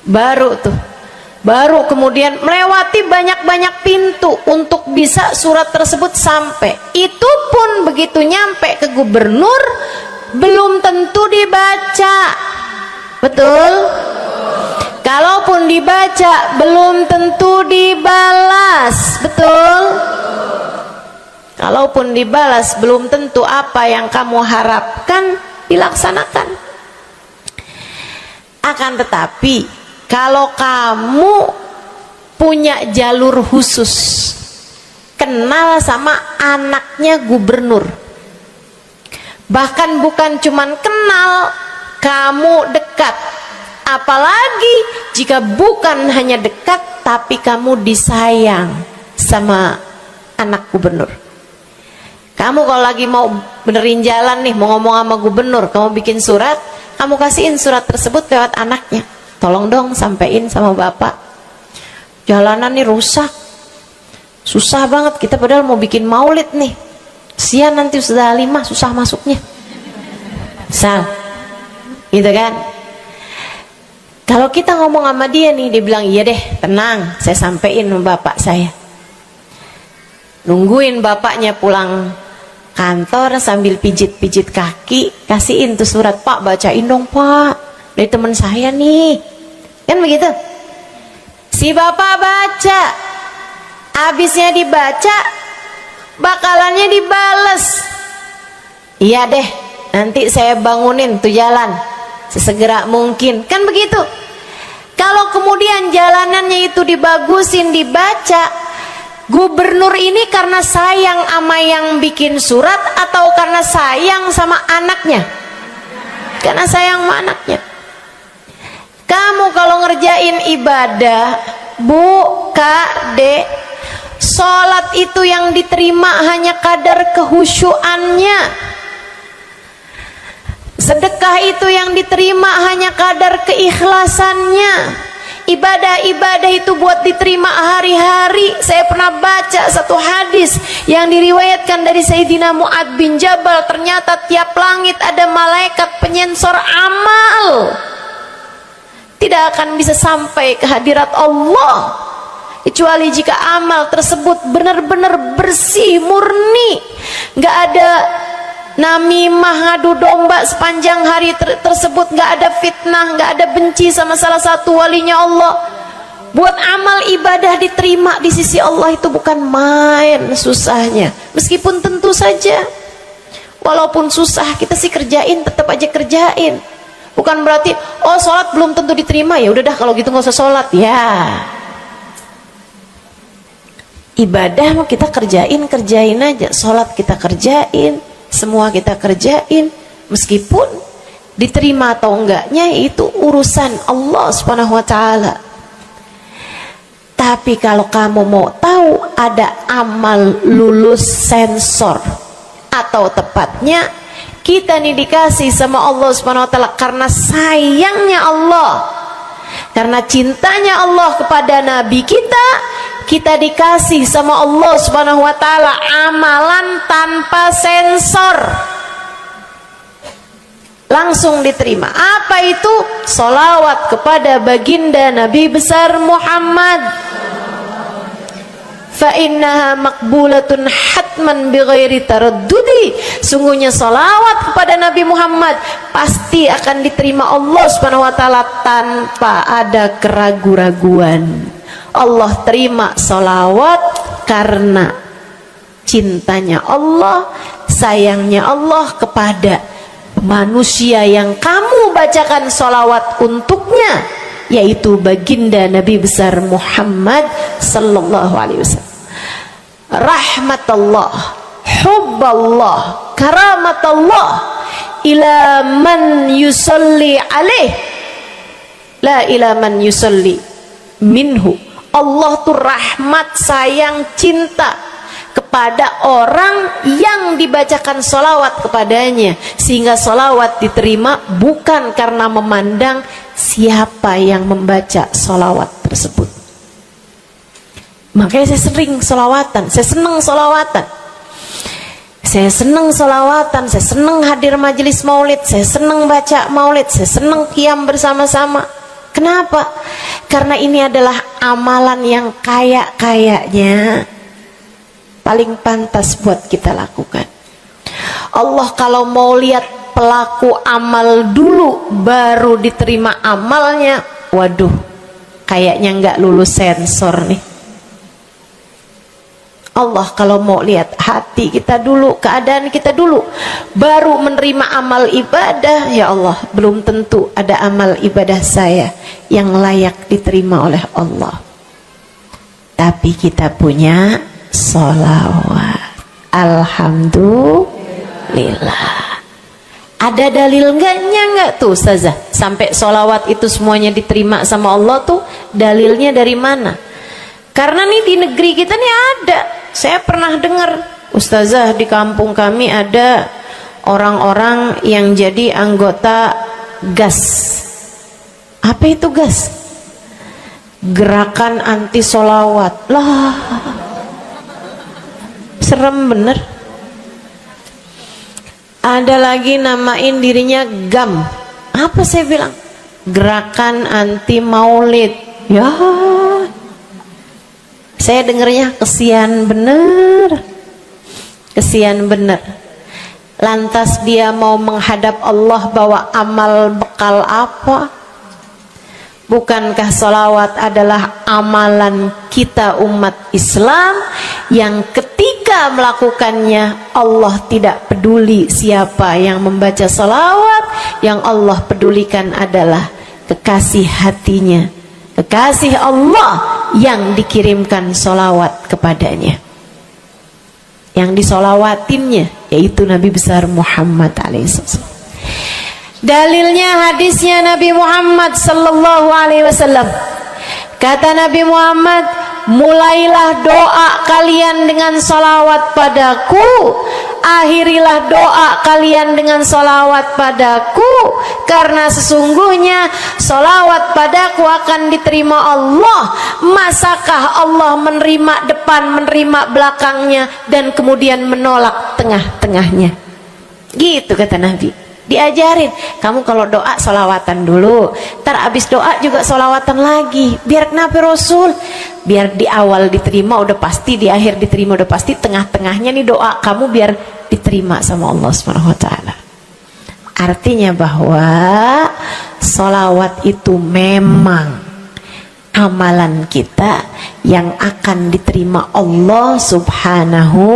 A: baru kemudian melewati banyak-banyak pintu untuk bisa surat tersebut sampai. Itu pun begitu nyampe ke gubernur belum tentu dibaca, betul? Kalaupun dibaca belum tentu dibalas, betul? Kalaupun dibalas belum tentu apa yang kamu harapkan dilaksanakan. Akan tetapi kalau kamu punya jalur khusus, kenal sama anaknya gubernur, bahkan bukan cuman kenal, kamu dekat, apalagi jika bukan hanya dekat tapi kamu disayang sama anak gubernur. Kamu kalau lagi mau benerin jalan nih, mau ngomong sama gubernur, kamu bikin surat, kamu kasihin surat tersebut lewat anaknya. Tolong dong sampein sama bapak, jalanan nih rusak, Susah banget kita padahal mau bikin maulid nih. Sian nanti Ustazah Halimah susah masuknya. Misal gitu kan. Kalau kita ngomong sama dia nih, dia bilang iya deh, tenang, saya sampein sama bapak saya. Nungguin bapaknya pulang kantor sambil pijit-pijit kaki, kasihin tuh surat, Pak bacain dong Pak, dari teman saya nih, kan begitu. Si bapak baca, habisnya dibaca, bakalannya dibales. Iya deh, nanti saya bangunin tuh jalan sesegera mungkin, kan begitu. Kalau kemudian jalanannya itu dibagusin, dibaca, gubernur ini karena sayang sama yang bikin surat atau karena sayang sama anaknya? Karena sayang sama anaknya. Kamu kalau ngerjain ibadah, Bu, Kak, Dek, sholat itu yang diterima hanya kadar kehusyuannya. Sedekah itu yang diterima hanya kadar keikhlasannya. Ibadah-ibadah itu buat diterima hari-hari. Saya pernah baca satu hadis yang diriwayatkan dari Sayyidina Mu'ad bin Jabal. Ternyata tiap langit ada malaikat penyensor amal, tidak akan bisa sampai ke hadirat Allah kecuali jika amal tersebut benar-benar bersih, murni. Nggak ada namimah, ngadu domba sepanjang hari tersebut, nggak ada fitnah, nggak ada benci sama salah satu walinya Allah. Buat amal ibadah diterima di sisi Allah itu bukan main susahnya. Meskipun tentu saja walaupun susah kita sih kerjain, tetap aja kerjain. Bukan berarti oh sholat belum tentu diterima, ya udah dah kalau gitu nggak usah sholat. Ya, ibadah mau kita kerjain aja, sholat kita kerjain, semua kita kerjain, meskipun diterima atau enggaknya itu urusan Allah Subhanahu wa taala. Tapi kalau kamu mau tahu, ada amal lulus sensor, atau tepatnya kita nih dikasih sama Allah Subhanahu wa taala karena sayangnya Allah, karena cintanya Allah kepada nabi kita, kita dikasih sama Allah Subhanahu wa taala amalan tanpa sensor, langsung diterima. Apa itu? Sholawat kepada baginda Nabi besar Muhammad. Fa innaha maqbulatun hatman bighairi taraddudi. Sungguhnya sholawat kepada Nabi Muhammad pasti akan diterima Allah Subhanahu wa taala tanpa ada keraguan-raguan. Allah terima sholawat karena cintanya Allah, sayangnya Allah kepada manusia yang kamu bacakan sholawat untuknya, yaitu baginda Nabi besar Muhammad sallallahu alaihi wasallam. Rahmatullah, hubballah, karamatullah ila man yusalli alaih, la ila man yusalli minhu. Allah tuh rahmat, sayang, cinta kepada orang yang dibacakan sholawat kepadanya, sehingga sholawat diterima bukan karena memandang siapa yang membaca sholawat tersebut. Makanya saya sering sholawatan, saya senang sholawatan, saya senang sholawatan, saya senang hadir majelis maulid, saya senang baca maulid, saya senang qiyam bersama-sama. Kenapa? Karena ini adalah amalan yang kayaknya paling pantas buat kita lakukan. Allah kalau mau lihat pelaku amal dulu baru diterima amalnya, waduh, kayaknya nggak lulus sensor nih. Allah kalau mau lihat hati kita dulu, keadaan kita dulu, baru menerima amal ibadah, ya Allah, belum tentu ada amal ibadah saya yang layak diterima oleh Allah. Tapi kita punya sholawat, alhamdulillah. Ada dalil nggak tuh Ustazah sampai sholawat itu semuanya diterima sama Allah tuh? Dalilnya dari mana? Karena nih di negeri kita nih ada, saya pernah dengar Ustazah, di kampung kami ada orang-orang yang jadi anggota GAS. Apa itu GAS? Gerakan anti sholawat. Lah, serem bener. Ada lagi namain dirinya GAM. Apa saya bilang? Gerakan Anti Maulid. Ya, saya dengernya kesian bener, kesian bener. Lantas dia mau menghadap Allah bawa amal bekal apa? Bukankah sholawat adalah amalan kita umat Islam yang ketika melakukannya Allah tidak peduli siapa yang membaca sholawat, yang Allah pedulikan adalah kekasih hatinya, kekasih Allah yang dikirimkan sholawat kepadanya, yang disolawatinnya yaitu Nabi besar Muhammad alaihissalam. Dalilnya hadisnya Nabi Muhammad sallallahu alaihi wasallam. Kata Nabi Muhammad, mulailah doa kalian dengan salawat padaku, akhirilah doa kalian dengan salawat padaku, karena sesungguhnya salawat padaku akan diterima Allah. Masakah Allah menerima depan, menerima belakangnya, dan kemudian menolak tengah-tengahnya? Gitu kata Nabi. Diajarin, kamu kalau doa solawatan dulu, ntar abis doa juga solawatan lagi. Biar kenapa Rasul? Biar di awal diterima udah pasti, di akhir diterima udah pasti, tengah-tengahnya nih doa kamu biar diterima sama Allah SWT. Artinya bahwa solawat itu memang amalan kita yang akan diterima Allah Subhanahu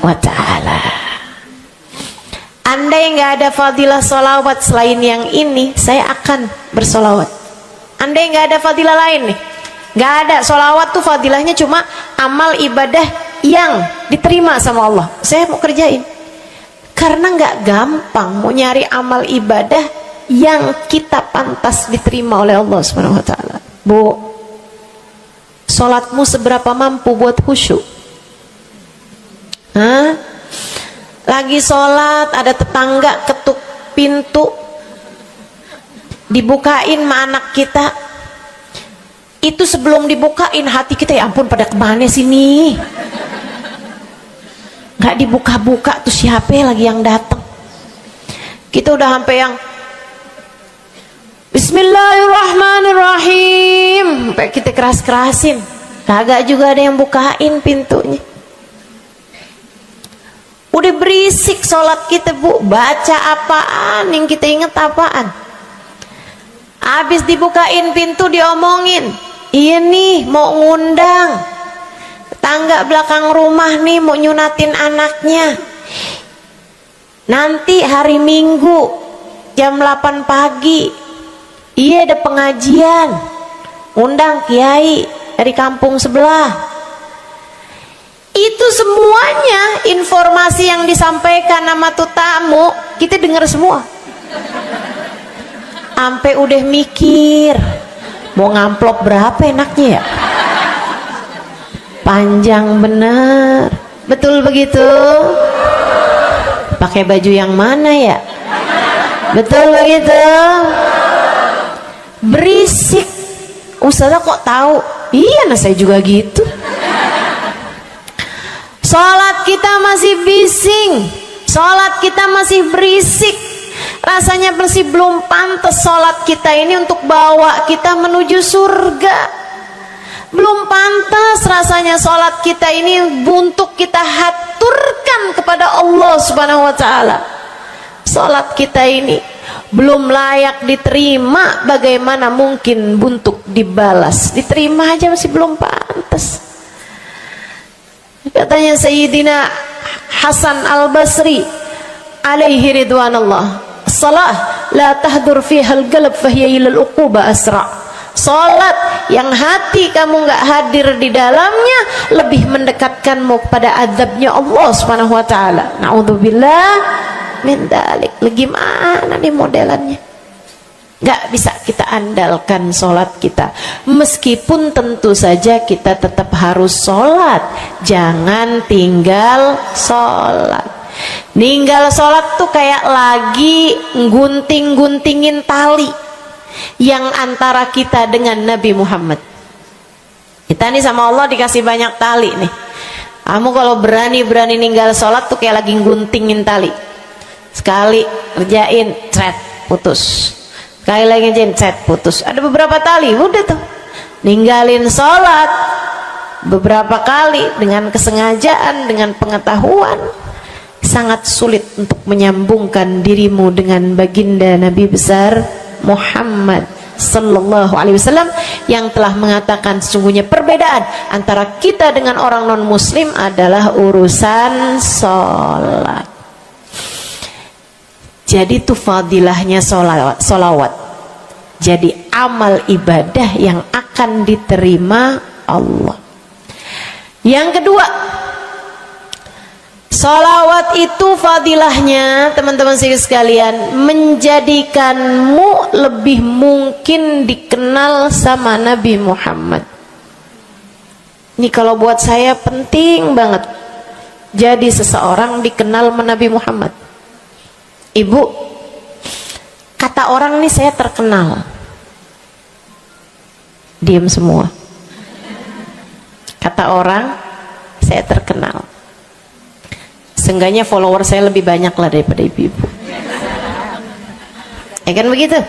A: wa ta'ala. Andai nggak ada fadilah solawat selain yang ini, saya akan bersolawat. Andai nggak ada fadilah lain nih, nggak ada. Solawat tuh fadilahnya cuma amal ibadah yang diterima sama Allah. Saya mau kerjain, karena nggak gampang mau nyari amal ibadah yang kita pantas diterima oleh Allah Subhanahu Wa Taala. Bu, solatmu seberapa mampu buat khusyuk? Hah? Lagi sholat, ada tetangga ketuk pintu, dibukain sama anak kita. Itu sebelum dibukain hati kita, ya ampun pada kemana sini? Gak dibuka-buka tuh siapa lagi yang datang? Kita udah sampai yang Bismillahirrahmanirrahim, sampai kita keras-kerasin, kagak juga ada yang bukain pintunya. Udah berisik sholat kita, Bu. Baca apaan, yang kita inget apaan? Habis dibukain pintu diomongin, iya nih mau ngundang tangga belakang rumah nih, mau nyunatin anaknya. Nanti hari Minggu jam 8 pagi, iya ada pengajian, undang kiai dari kampung sebelah. Itu semuanya informasi yang disampaikan nama tuh tamu, kita dengar semua. Sampai udah mikir mau ngamplop berapa enaknya ya. Panjang bener, betul begitu? Pakai baju yang mana ya? Betul begitu? Berisik. Ustazah kok tahu? Iya, nah saya juga gitu. Sholat kita masih bising, sholat kita masih berisik. Rasanya masih belum pantas sholat kita ini untuk bawa kita menuju surga. Belum pantas rasanya sholat kita ini untuk kita haturkan kepada Allah Subhanahu wa ta'ala. Sholat kita ini belum layak diterima, bagaimana mungkin untuk dibalas? Diterima aja masih belum pantas. Katanya Sayyidina Hasan Al-Basri alaihi ridwanullah, salah la tahdur fiha al-qalb fahiya ila al-uquba asra. Salat yang hati kamu nggak hadir di dalamnya lebih mendekatkanmu kepada azabnya Allah Subhanahu wa taala. Naudzubillah min dzalik. Gimana nih modelannya? Gak bisa kita andalkan sholat kita, meskipun tentu saja kita tetap harus sholat. Jangan tinggal sholat. Ninggal sholat tuh kayak lagi gunting-guntingin tali yang antara kita dengan Nabi Muhammad. Kita nih sama Allah dikasih banyak tali nih. Kamu kalau berani ninggal sholat tuh kayak lagi guntingin tali. Sekali ngerjain, cret, putus. Sekali lagi ngerjain, cret, putus. Ada beberapa tali, udah tuh. Ninggalin sholat beberapa kali dengan kesengajaan, dengan pengetahuan, sangat sulit untuk menyambungkan dirimu dengan baginda Nabi besar Muhammad Sallallahu Alaihi Wasallam yang telah mengatakan sesungguhnya perbedaan antara kita dengan orang non muslim adalah urusan sholat. Jadi itu fadilahnya sholawat. Jadi amal ibadah yang akan diterima Allah. Yang kedua, sholawat itu fadilahnya teman-teman sekalian menjadikanmu lebih mungkin dikenal sama Nabi Muhammad. Ini kalau buat saya penting banget. Jadi seseorang dikenal sama Nabi Muhammad. Ibu, kata orang nih saya terkenal. Diam semua. Kata orang saya terkenal. Seenggaknya follower saya lebih banyak lah daripada ibu-ibu. Ya kan begitu?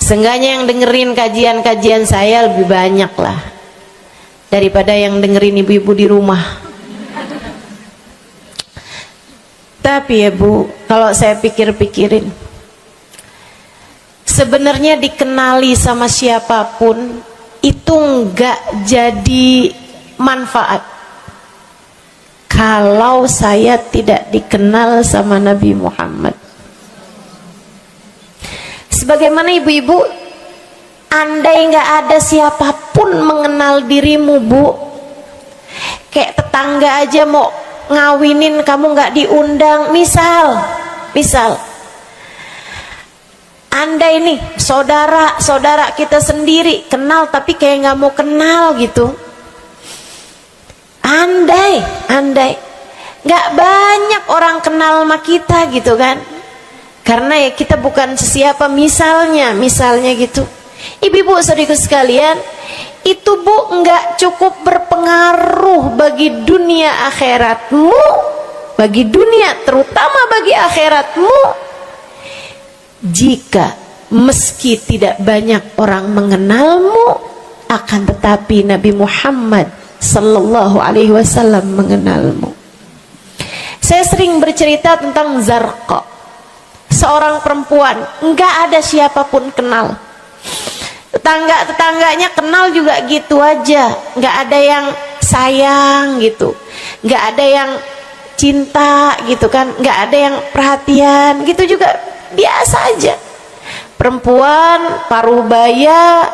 A: Seenggaknya yang dengerin kajian-kajian saya lebih banyak lah daripada yang dengerin ibu-ibu di rumah. Tapi ya Bu, kalau saya pikir-pikirin, sebenarnya dikenali sama siapapun itu enggak jadi manfaat kalau saya tidak dikenal sama Nabi Muhammad. Sebagaimana ibu-ibu, andai nggak ada siapapun mengenal dirimu Bu, kayak tetangga aja mau ngawinin kamu nggak diundang, misal andai nih saudara kita sendiri kenal tapi kayak nggak mau kenal gitu. Andai nggak banyak orang kenal sama kita gitu kan, karena ya kita bukan sesiapa, misalnya gitu. Ibu-ibu saudaraku sekalian, itu Bu nggak cukup berpengaruh bagi dunia akhiratmu, bagi dunia terutama bagi akhiratmu, jika meski tidak banyak orang mengenalmu, akan tetapi Nabi Muhammad Sallallahu Alaihi Wasallam mengenalmu. Saya sering bercerita tentang Zarqa, seorang perempuan, nggak ada siapapun kenal. Tetangganya kenal juga gitu aja, nggak ada yang sayang gitu, nggak ada yang cinta gitu kan, nggak ada yang perhatian gitu juga, biasa aja. Perempuan paruh baya,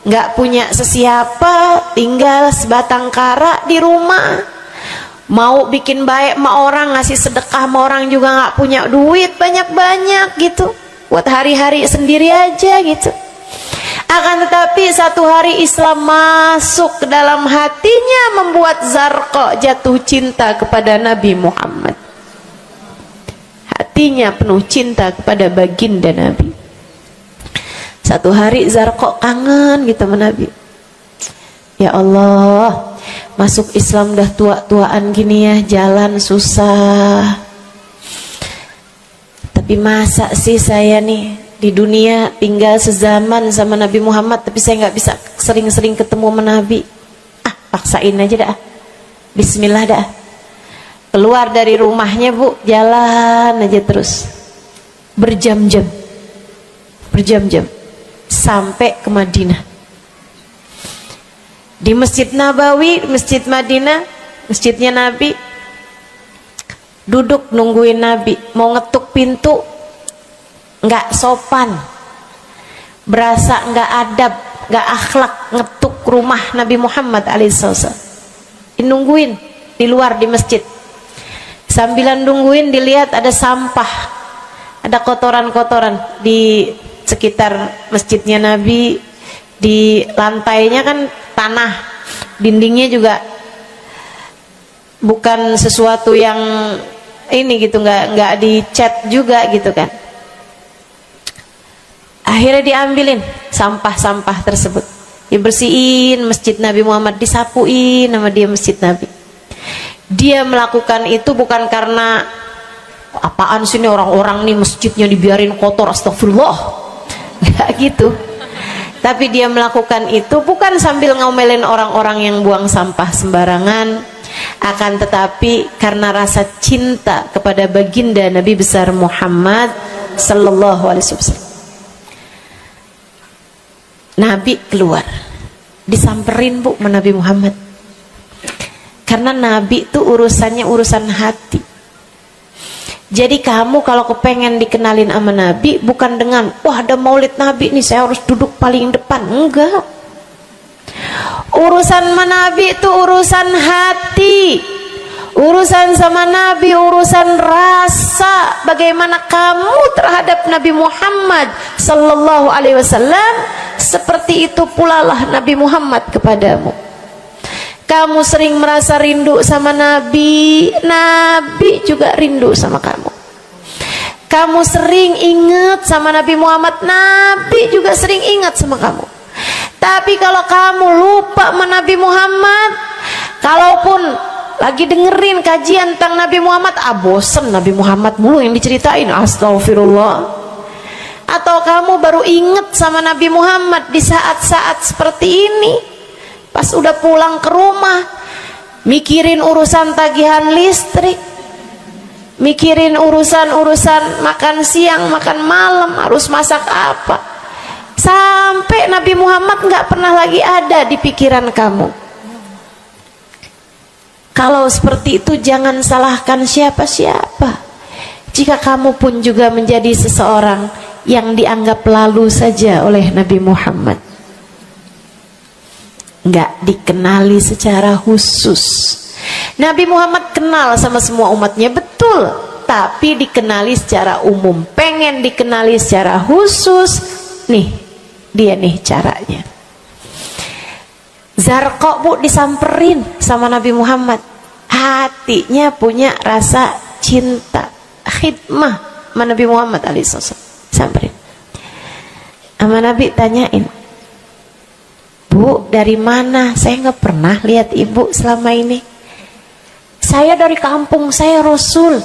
A: nggak punya sesiapa, tinggal sebatang kara di rumah, mau bikin baik sama orang, ngasih sedekah sama orang juga nggak punya duit banyak-banyak gitu, buat hari-hari sendiri aja gitu. Akan tetapi satu hari Islam masuk ke dalam hatinya, membuat Zarqa jatuh cinta kepada Nabi Muhammad. Hatinya penuh cinta kepada baginda Nabi. Satu hari Zarqa kangen gitu sama Nabi. Ya Allah, masuk Islam udah tua-tuaan gini ya, jalan susah. Tapi masa sih saya nih di dunia tinggal sezaman sama Nabi Muhammad, tapi saya nggak bisa sering-sering ketemu sama Nabi. Paksain aja dah. Bismillah dah. Keluar dari rumahnya Bu, jalan aja terus. Berjam-jam sampai ke Madinah. Di Masjid Nabawi, Masjid Madinah, masjidnya Nabi, duduk nungguin Nabi. Mau ngetuk pintu, nggak sopan, berasa nggak adab, nggak akhlak ngetuk rumah Nabi Muhammad alaihissalam. Nungguin di luar di masjid. Sambilan nungguin dilihat ada sampah, ada kotoran-kotoran di sekitar masjidnya Nabi. Di lantainya kan tanah, dindingnya juga bukan sesuatu yang ini gitu, nggak dicat juga gitu kan. Akhirnya diambilin sampah-sampah tersebut, Dibersihin masjid Nabi Muhammad, disapuin sama dia masjid Nabi. Dia melakukan itu bukan karena apaan sih nih orang-orang nih masjidnya dibiarin kotor, astagfirullah, nggak gitu. Tapi dia melakukan itu bukan sambil ngomelin orang-orang yang buang sampah sembarangan, akan tetapi karena rasa cinta kepada baginda Nabi besar Muhammad sallallahu alaihi wasallam. Nabi keluar, disamperin Bu sama Nabi Muhammad. Karena Nabi itu urusannya urusan hati. Jadi kamu kalau kepengen dikenalin sama Nabi bukan dengan wah ada maulid Nabi nih saya harus duduk paling depan, enggak. Urusan sama Nabi itu urusan hati. Urusan sama Nabi urusan rasa, bagaimana kamu terhadap Nabi Muhammad sallallahu alaihi wasallam, seperti itu pula lah Nabi Muhammad kepadamu. Kamu sering merasa rindu sama Nabi, Nabi juga rindu sama kamu. Kamu sering ingat sama Nabi Muhammad, Nabi juga sering ingat sama kamu. Tapi kalau kamu lupa sama Nabi Muhammad, kalaupun lagi dengerin kajian tentang Nabi Muhammad, bosen Nabi Muhammad mulu yang diceritain, astagfirullah. Atau kamu baru inget sama Nabi Muhammad di saat-saat seperti ini, pas udah pulang ke rumah, mikirin urusan tagihan listrik, mikirin urusan makan siang, makan malam, harus masak apa, sampai Nabi Muhammad nggak pernah lagi ada di pikiran kamu. Kalau seperti itu jangan salahkan siapa-siapa. Jika kamu pun juga menjadi seseorang yang dianggap lalu saja oleh Nabi Muhammad, nggak dikenali secara khusus. Nabi Muhammad kenal sama semua umatnya, betul, tapi dikenali secara umum. Pengen dikenali secara khusus, nih dia nih caranya. Zarqa Bu disamperin sama Nabi Muhammad, hatinya punya rasa cinta, khidmah sama Nabi Muhammad alaihissalam. Samperin sama Nabi, tanyain, Bu dari mana? Saya nggak pernah lihat ibu selama ini. Saya dari kampung saya Rasul.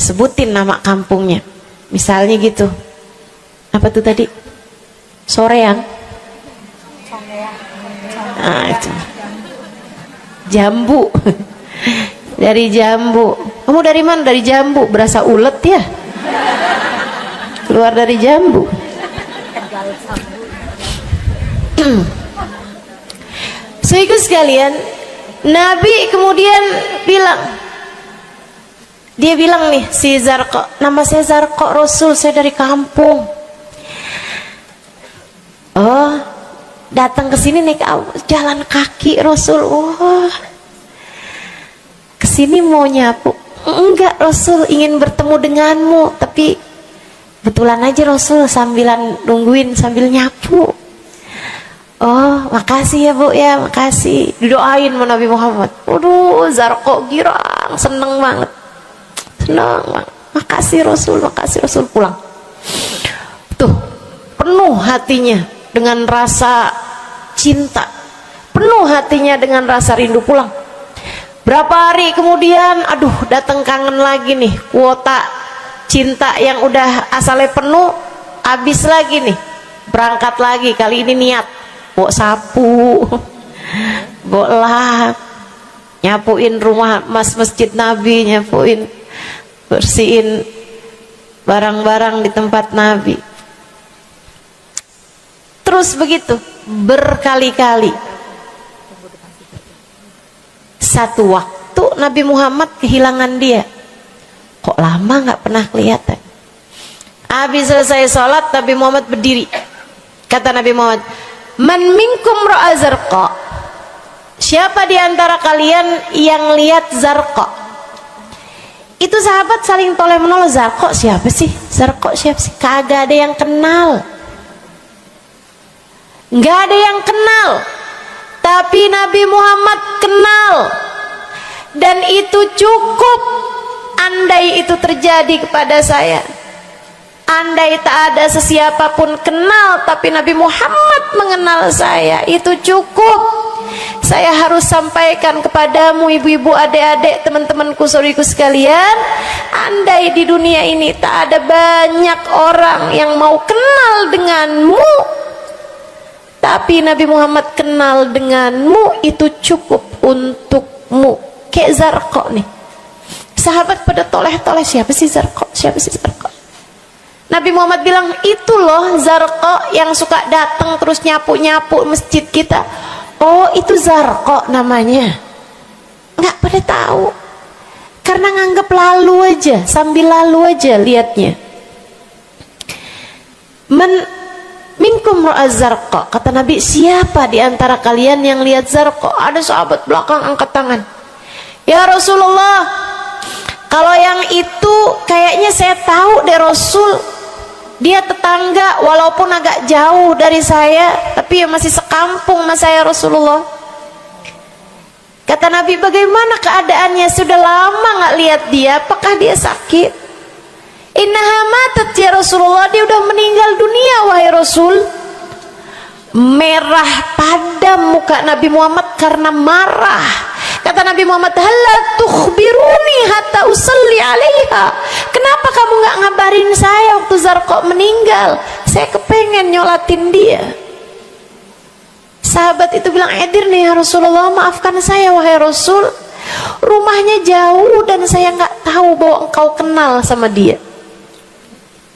A: Sebutin nama kampungnya, misalnya gitu. Apa tuh tadi? Soreang. Nah, itu. Jambu. Dari Jambu. Kamu dari mana? Dari Jambu. Berasa ulet ya? Keluar dari Jambu. Saudara sekalian, Nabi kemudian bilang, dia bilang nih si Zarqa, nama saya Zarqa Rasul, saya dari kampung. Oh, datang ke sini nih jalan kaki Rasul. Wah, kesini mau nyapu? Enggak Rasul, ingin bertemu denganmu, tapi betulan aja Rasul sambilan nungguin sambil nyapu. Oh, makasih ya Bu ya, makasih. Didoain sama Nabi Muhammad. Waduh, Zarqa girang, seneng banget. Seneng banget. Makasih Rasul pulang. Tuh, penuh hatinya dengan rasa cinta, penuh hatinya dengan rasa rindu pulang. Berapa hari kemudian, aduh datang kangen lagi nih, kuota cinta yang udah asalnya penuh habis lagi nih, berangkat lagi. Kali ini niat bawa sapu, bawa lap, nyapuin rumah masjid Nabi, nyapuin, bersihin barang-barang di tempat Nabi. Terus begitu berkali-kali. Satu waktu Nabi Muhammad kehilangan dia. Kok lama nggak pernah kelihatan. Habis selesai sholat, Nabi Muhammad berdiri. Kata Nabi Muhammad, man minkum ra'a Zarqa. Siapa di antara kalian yang lihat Zarqa? Itu sahabat saling toleh menolong. Zarqa siapa sih? Zarqa siapa sih? Kagak ada yang kenal. Nggak ada yang kenal, tapi Nabi Muhammad kenal, dan itu cukup. Andai itu terjadi kepada saya, andai tak ada sesiapa pun kenal, tapi Nabi Muhammad mengenal saya, itu cukup. Saya harus sampaikan kepadamu ibu-ibu, adik-adik, teman-temanku, saudariku sekalian, andai di dunia ini tak ada banyak orang yang mau kenal denganmu, tapi Nabi Muhammad kenal denganmu, itu cukup untukmu. Kayak Zarqa nih, sahabat pada toleh-toleh, siapa sih Zarqa, siapa sih Zarqa. Nabi Muhammad bilang, itu loh Zarqa yang suka datang terus nyapu-nyapu masjid kita. Oh, itu Zarqa namanya. Nggak pada tahu, karena nganggep lalu aja, sambil lalu aja liatnya. Minkum ra'az Zarqa, kata Nabi, siapa di antara kalian yang lihat Zarqa? Ada sahabat belakang angkat tangan. Ya Rasulullah, kalau yang itu kayaknya saya tahu deh Rasul, dia tetangga walaupun agak jauh dari saya, tapi ya masih sekampung sama saya Rasulullah. Kata Nabi, bagaimana keadaannya? Sudah lama nggak lihat dia, apakah dia sakit? Innaha matat ya Rasulullah, dia udah meninggal dunia wahai Rasul. Merah padam muka Nabi Muhammad karena marah. Kata Nabi Muhammad, halla tukhbiruni hatta usalli alaiha. Kenapa kamu nggak ngabarin saya waktu Zarqa meninggal? Saya kepengen nyolatin dia. Sahabat itu bilang, edir nih ya Rasulullah, maafkan saya wahai Rasul, rumahnya jauh dan saya nggak tahu bahwa engkau kenal sama dia.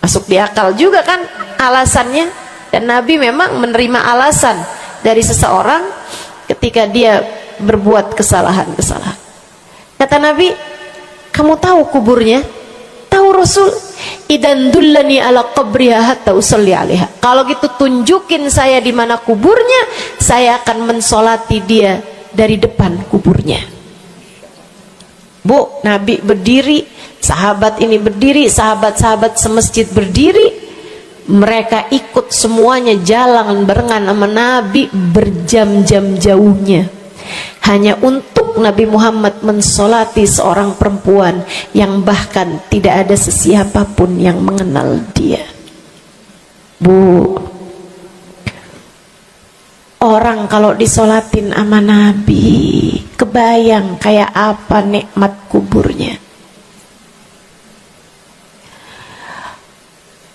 A: Masuk di akal juga kan alasannya, dan Nabi memang menerima alasan dari seseorang ketika dia berbuat kesalahan-kesalahan. Kata Nabi, kamu tahu kuburnya? Tahu Rasul. Idan dullani ala qabriha hatta usalli alaiha. Kalau gitu tunjukin saya di mana kuburnya, saya akan mensolati dia dari depan kuburnya. Bu, Nabi berdiri, sahabat ini berdiri, sahabat-sahabat semasjid berdiri. Mereka ikut semuanya jalan barengan sama Nabi berjam-jam jauhnya, hanya untuk Nabi Muhammad mensolati seorang perempuan yang bahkan tidak ada sesiapa pun yang mengenal dia. Bu, orang kalau disolatin sama Nabi, kebayang kayak apa nikmat kuburnya.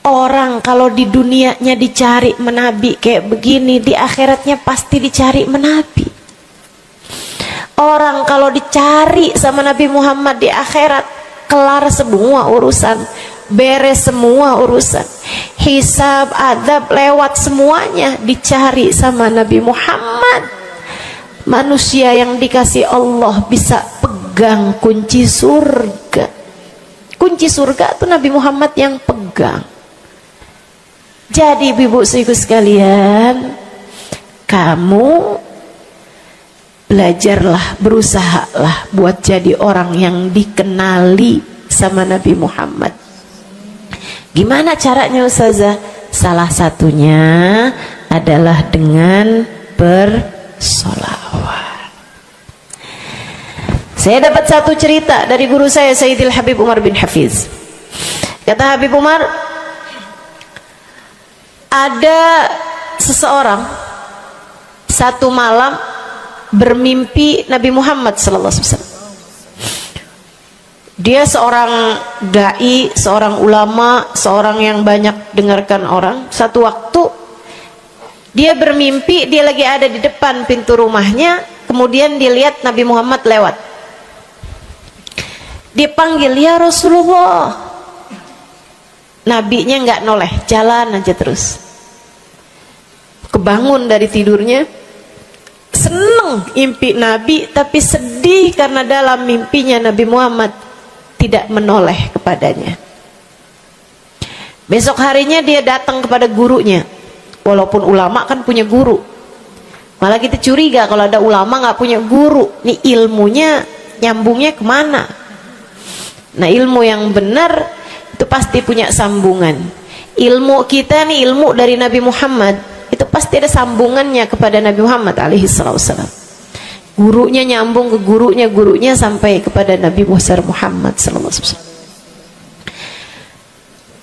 A: Orang kalau di dunianya dicari menabi kayak begini, di akhiratnya pasti dicari menabi. Orang kalau dicari sama Nabi Muhammad di akhirat, kelar semua urusan, beres semua urusan, hisab, adab lewat semuanya, dicari sama Nabi Muhammad. Manusia yang dikasih Allah bisa pegang kunci surga. Kunci surga itu Nabi Muhammad yang pegang. Jadi ibu-ibu sekalian, kamu belajarlah, berusahalah buat jadi orang yang dikenali sama Nabi Muhammad. Gimana caranya Ustazah? Salah satunya adalah dengan bersolawat. Saya dapat satu cerita dari guru saya, Sayyidil Habib Umar bin Hafiz. Kata Habib Umar, ada seseorang satu malam bermimpi Nabi Muhammad SAW. Dia seorang dai, seorang ulama, seorang yang banyak dengarkan orang. Satu waktu dia bermimpi, dia lagi ada di depan pintu rumahnya, kemudian dia lihat Nabi Muhammad lewat. Dia panggil, ya Rasulullah. Nabinya nggak noleh, jalan aja terus. Kebangun dari tidurnya, seneng impi Nabi, tapi sedih karena dalam mimpinya Nabi Muhammad tidak menoleh kepadanya. Besok harinya dia datang kepada gurunya. Walaupun ulama kan punya guru, malah kita curiga kalau ada ulama nggak punya guru. Nih ilmunya nyambungnya kemana? Nah, ilmu yang benar itu pasti punya sambungan. Ilmu kita nih, ilmu dari Nabi Muhammad, itu pasti ada sambungannya kepada Nabi Muhammad alaihissalam. Gurunya nyambung ke gurunya sampai kepada Nabi Muhammad sallallahu alaihi wasallam.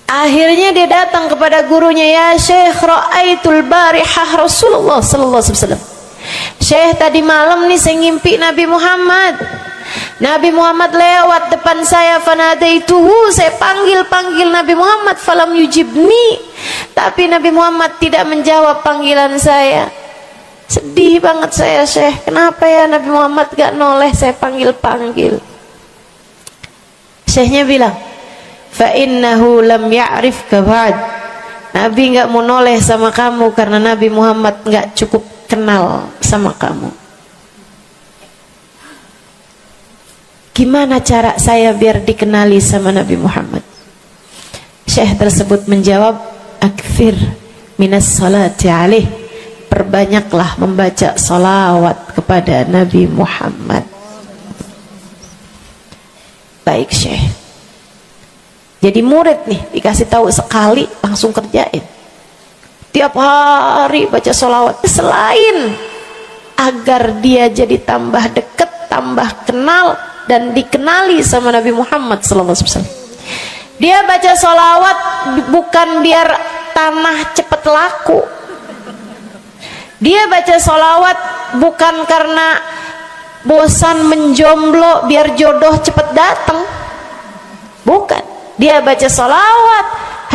A: Akhirnya dia datang kepada gurunya, ya Syekh, ra'aitul barihah Rasulullah sallallahu alaihi wasallam. Syekh, tadi malam nih saya ngimpi Nabi Muhammad. Nabi Muhammad lewat depan saya, fanadaituhu, saya panggil Nabi Muhammad, falam yujibni, tapi Nabi Muhammad tidak menjawab panggilan saya. Sedih banget saya, Syekh, kenapa ya Nabi Muhammad gak noleh saya panggil. Syekhnya bilang, fa innahu lam ya'rifka ba'd, Nabi gak mau noleh sama kamu karena Nabi Muhammad gak cukup kenal sama kamu. Gimana cara saya biar dikenali sama Nabi Muhammad? Syekh tersebut menjawab, akfir minas salati alaih, perbanyaklah membaca salawat kepada Nabi Muhammad. Baik Syekh. Jadi murid nih, dikasih tahu sekali langsung kerjain. Tiap hari baca salawat, selain agar dia jadi tambah dekat, tambah kenal dan dikenali sama Nabi Muhammad SAW. Dia baca sholawat bukan biar tanah cepat laku. Dia baca sholawat bukan karena bosan menjomblo biar jodoh cepat datang. Bukan. Dia baca sholawat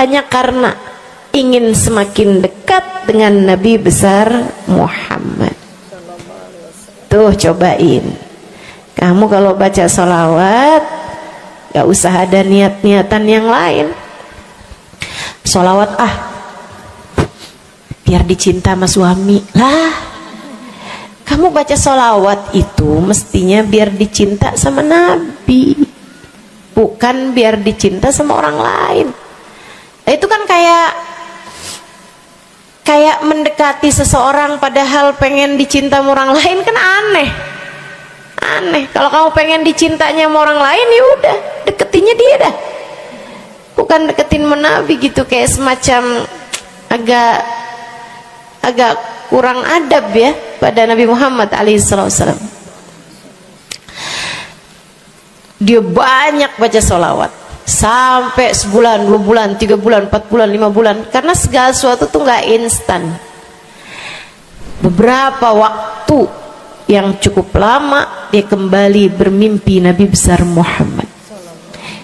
A: hanya karena ingin semakin dekat dengan Nabi besar Muhammad. Tuh cobain. Kamu kalau baca sholawat gak usah ada niat-niatan yang lain. Sholawat biar dicinta sama suami lah. Kamu baca sholawat itu mestinya biar dicinta sama Nabi, bukan biar dicinta sama orang lain. Nah, itu kan kayak mendekati seseorang padahal pengen dicinta sama orang lain, kan aneh. Kalau kamu pengen dicintanya sama orang lain, ya udah deketinnya dia dah, bukan deketin Nabi gitu, kayak semacam agak kurang adab ya pada Nabi Muhammad alaihissalam. Dia banyak baca sholawat sampai sebulan, 2 bulan, 3 bulan, 4 bulan, 5 bulan, karena segala sesuatu tuh nggak instan. Beberapa waktu yang cukup lama dia kembali bermimpi Nabi besar Muhammad.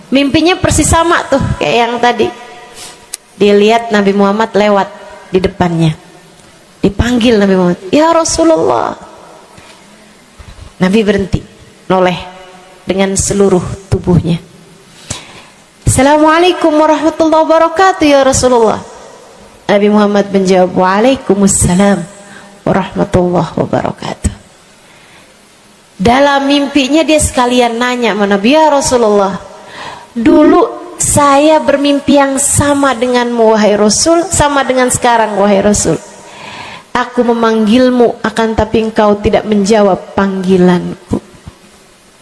A: Mimpinya persis sama tuh kayak yang tadi. Dia lihat Nabi Muhammad lewat di depannya. Dipanggil Nabi Muhammad, ya Rasulullah. Nabi berhenti, noleh dengan seluruh tubuhnya. Assalamualaikum warahmatullahi wabarakatuh ya Rasulullah. Nabi Muhammad menjawab, waalaikumsalam warahmatullahi wabarakatuh. Dalam mimpinya dia sekalian nanya sama Nabi, ya Rasulullah, dulu saya bermimpi yang sama denganmu wahai Rasul, sama dengan sekarang wahai Rasul. Aku memanggilmu akan tapi engkau tidak menjawab panggilanku.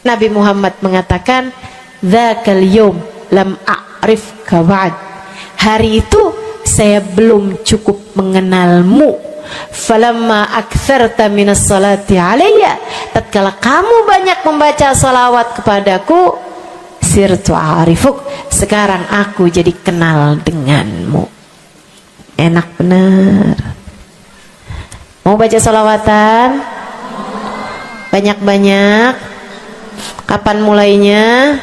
A: Nabi Muhammad mengatakan, dzakal yaum lam a'rifka ba'd. Hari itu saya belum cukup mengenalmu. Falamma aktsarta minas salati alayya, tatkala kamu banyak membaca salawat kepadaku, sirtu arifuk, sekarang aku jadi kenal denganmu. Enak bener. Mau baca salawatan? Banyak-banyak. Kapan mulainya?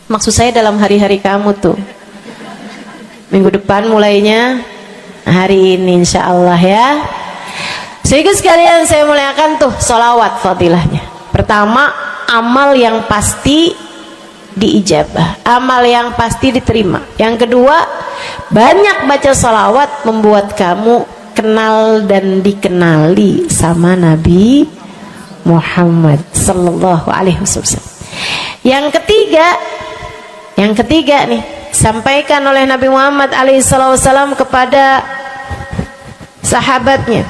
A: Maksud saya dalam hari-hari kamu tuh. Minggu depan mulainya, hari ini insya Allah ya. Sehingga sekalian saya muliakan tuh sholawat fadilahnya. Pertama, amal yang pasti diijabah, amal yang pasti diterima. Yang kedua, banyak baca sholawat membuat kamu kenal dan dikenali sama Nabi Muhammad sallallahu alaihi wasallam. Yang ketiga nih, sampaikan oleh Nabi Muhammad alaihi wasallam kepada sahabatnya.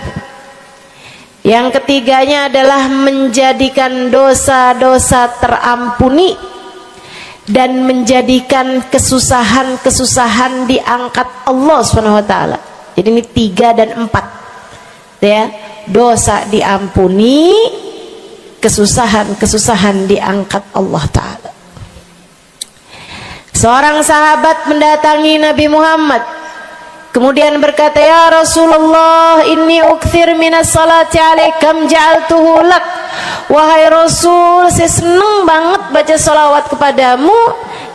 A: Yang ketiganya adalah menjadikan dosa-dosa terampuni dan menjadikan kesusahan-kesusahan diangkat Allah SWT. Jadi ini 3 dan 4 ya. Dosa diampuni, kesusahan-kesusahan diangkat Allah Ta'ala. Seorang sahabat mendatangi Nabi Muhammad, kemudian berkata, ya Rasulullah, inni ukthir minas salati alaikam ja'altuhu lak. Wahai Rasul, saya senang banget baca salawat kepadamu.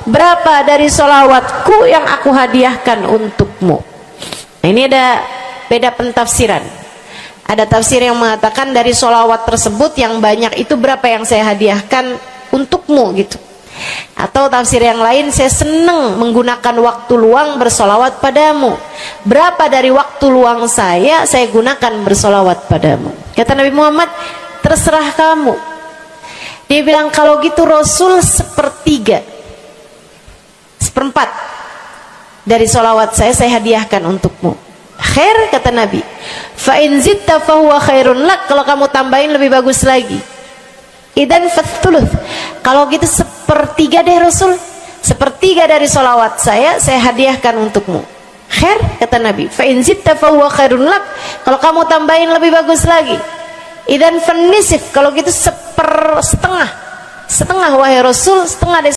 A: Berapa dari salawatku yang aku hadiahkan untukmu? Nah, ini ada beda pentafsiran. Ada tafsir yang mengatakan dari salawat tersebut yang banyak itu berapa yang saya hadiahkan untukmu gitu. Atau tafsir yang lain, saya senang menggunakan waktu luang bersolawat padamu. Berapa dari waktu luang saya gunakan bersolawat padamu? Kata Nabi Muhammad, terserah kamu. Dia bilang, kalau gitu Rasul 1/3, 1/4 dari solawat saya hadiahkan untukmu. Khair, kata Nabi. Fa in zitta fahuwa khairun lak. Kalau kamu tambahin lebih bagus lagi. Idan fathuluth. Kalau gitu 1/3 deh Rasul. 1/3 dari solawat saya hadiahkan untukmu. Khair, kata Nabi. Fa in zitta fahuwa khairun lak. Kalau kamu tambahin lebih bagus lagi. Idan fanisif. Kalau gitu 1/2. Setengah wahai Rasul, setengah dari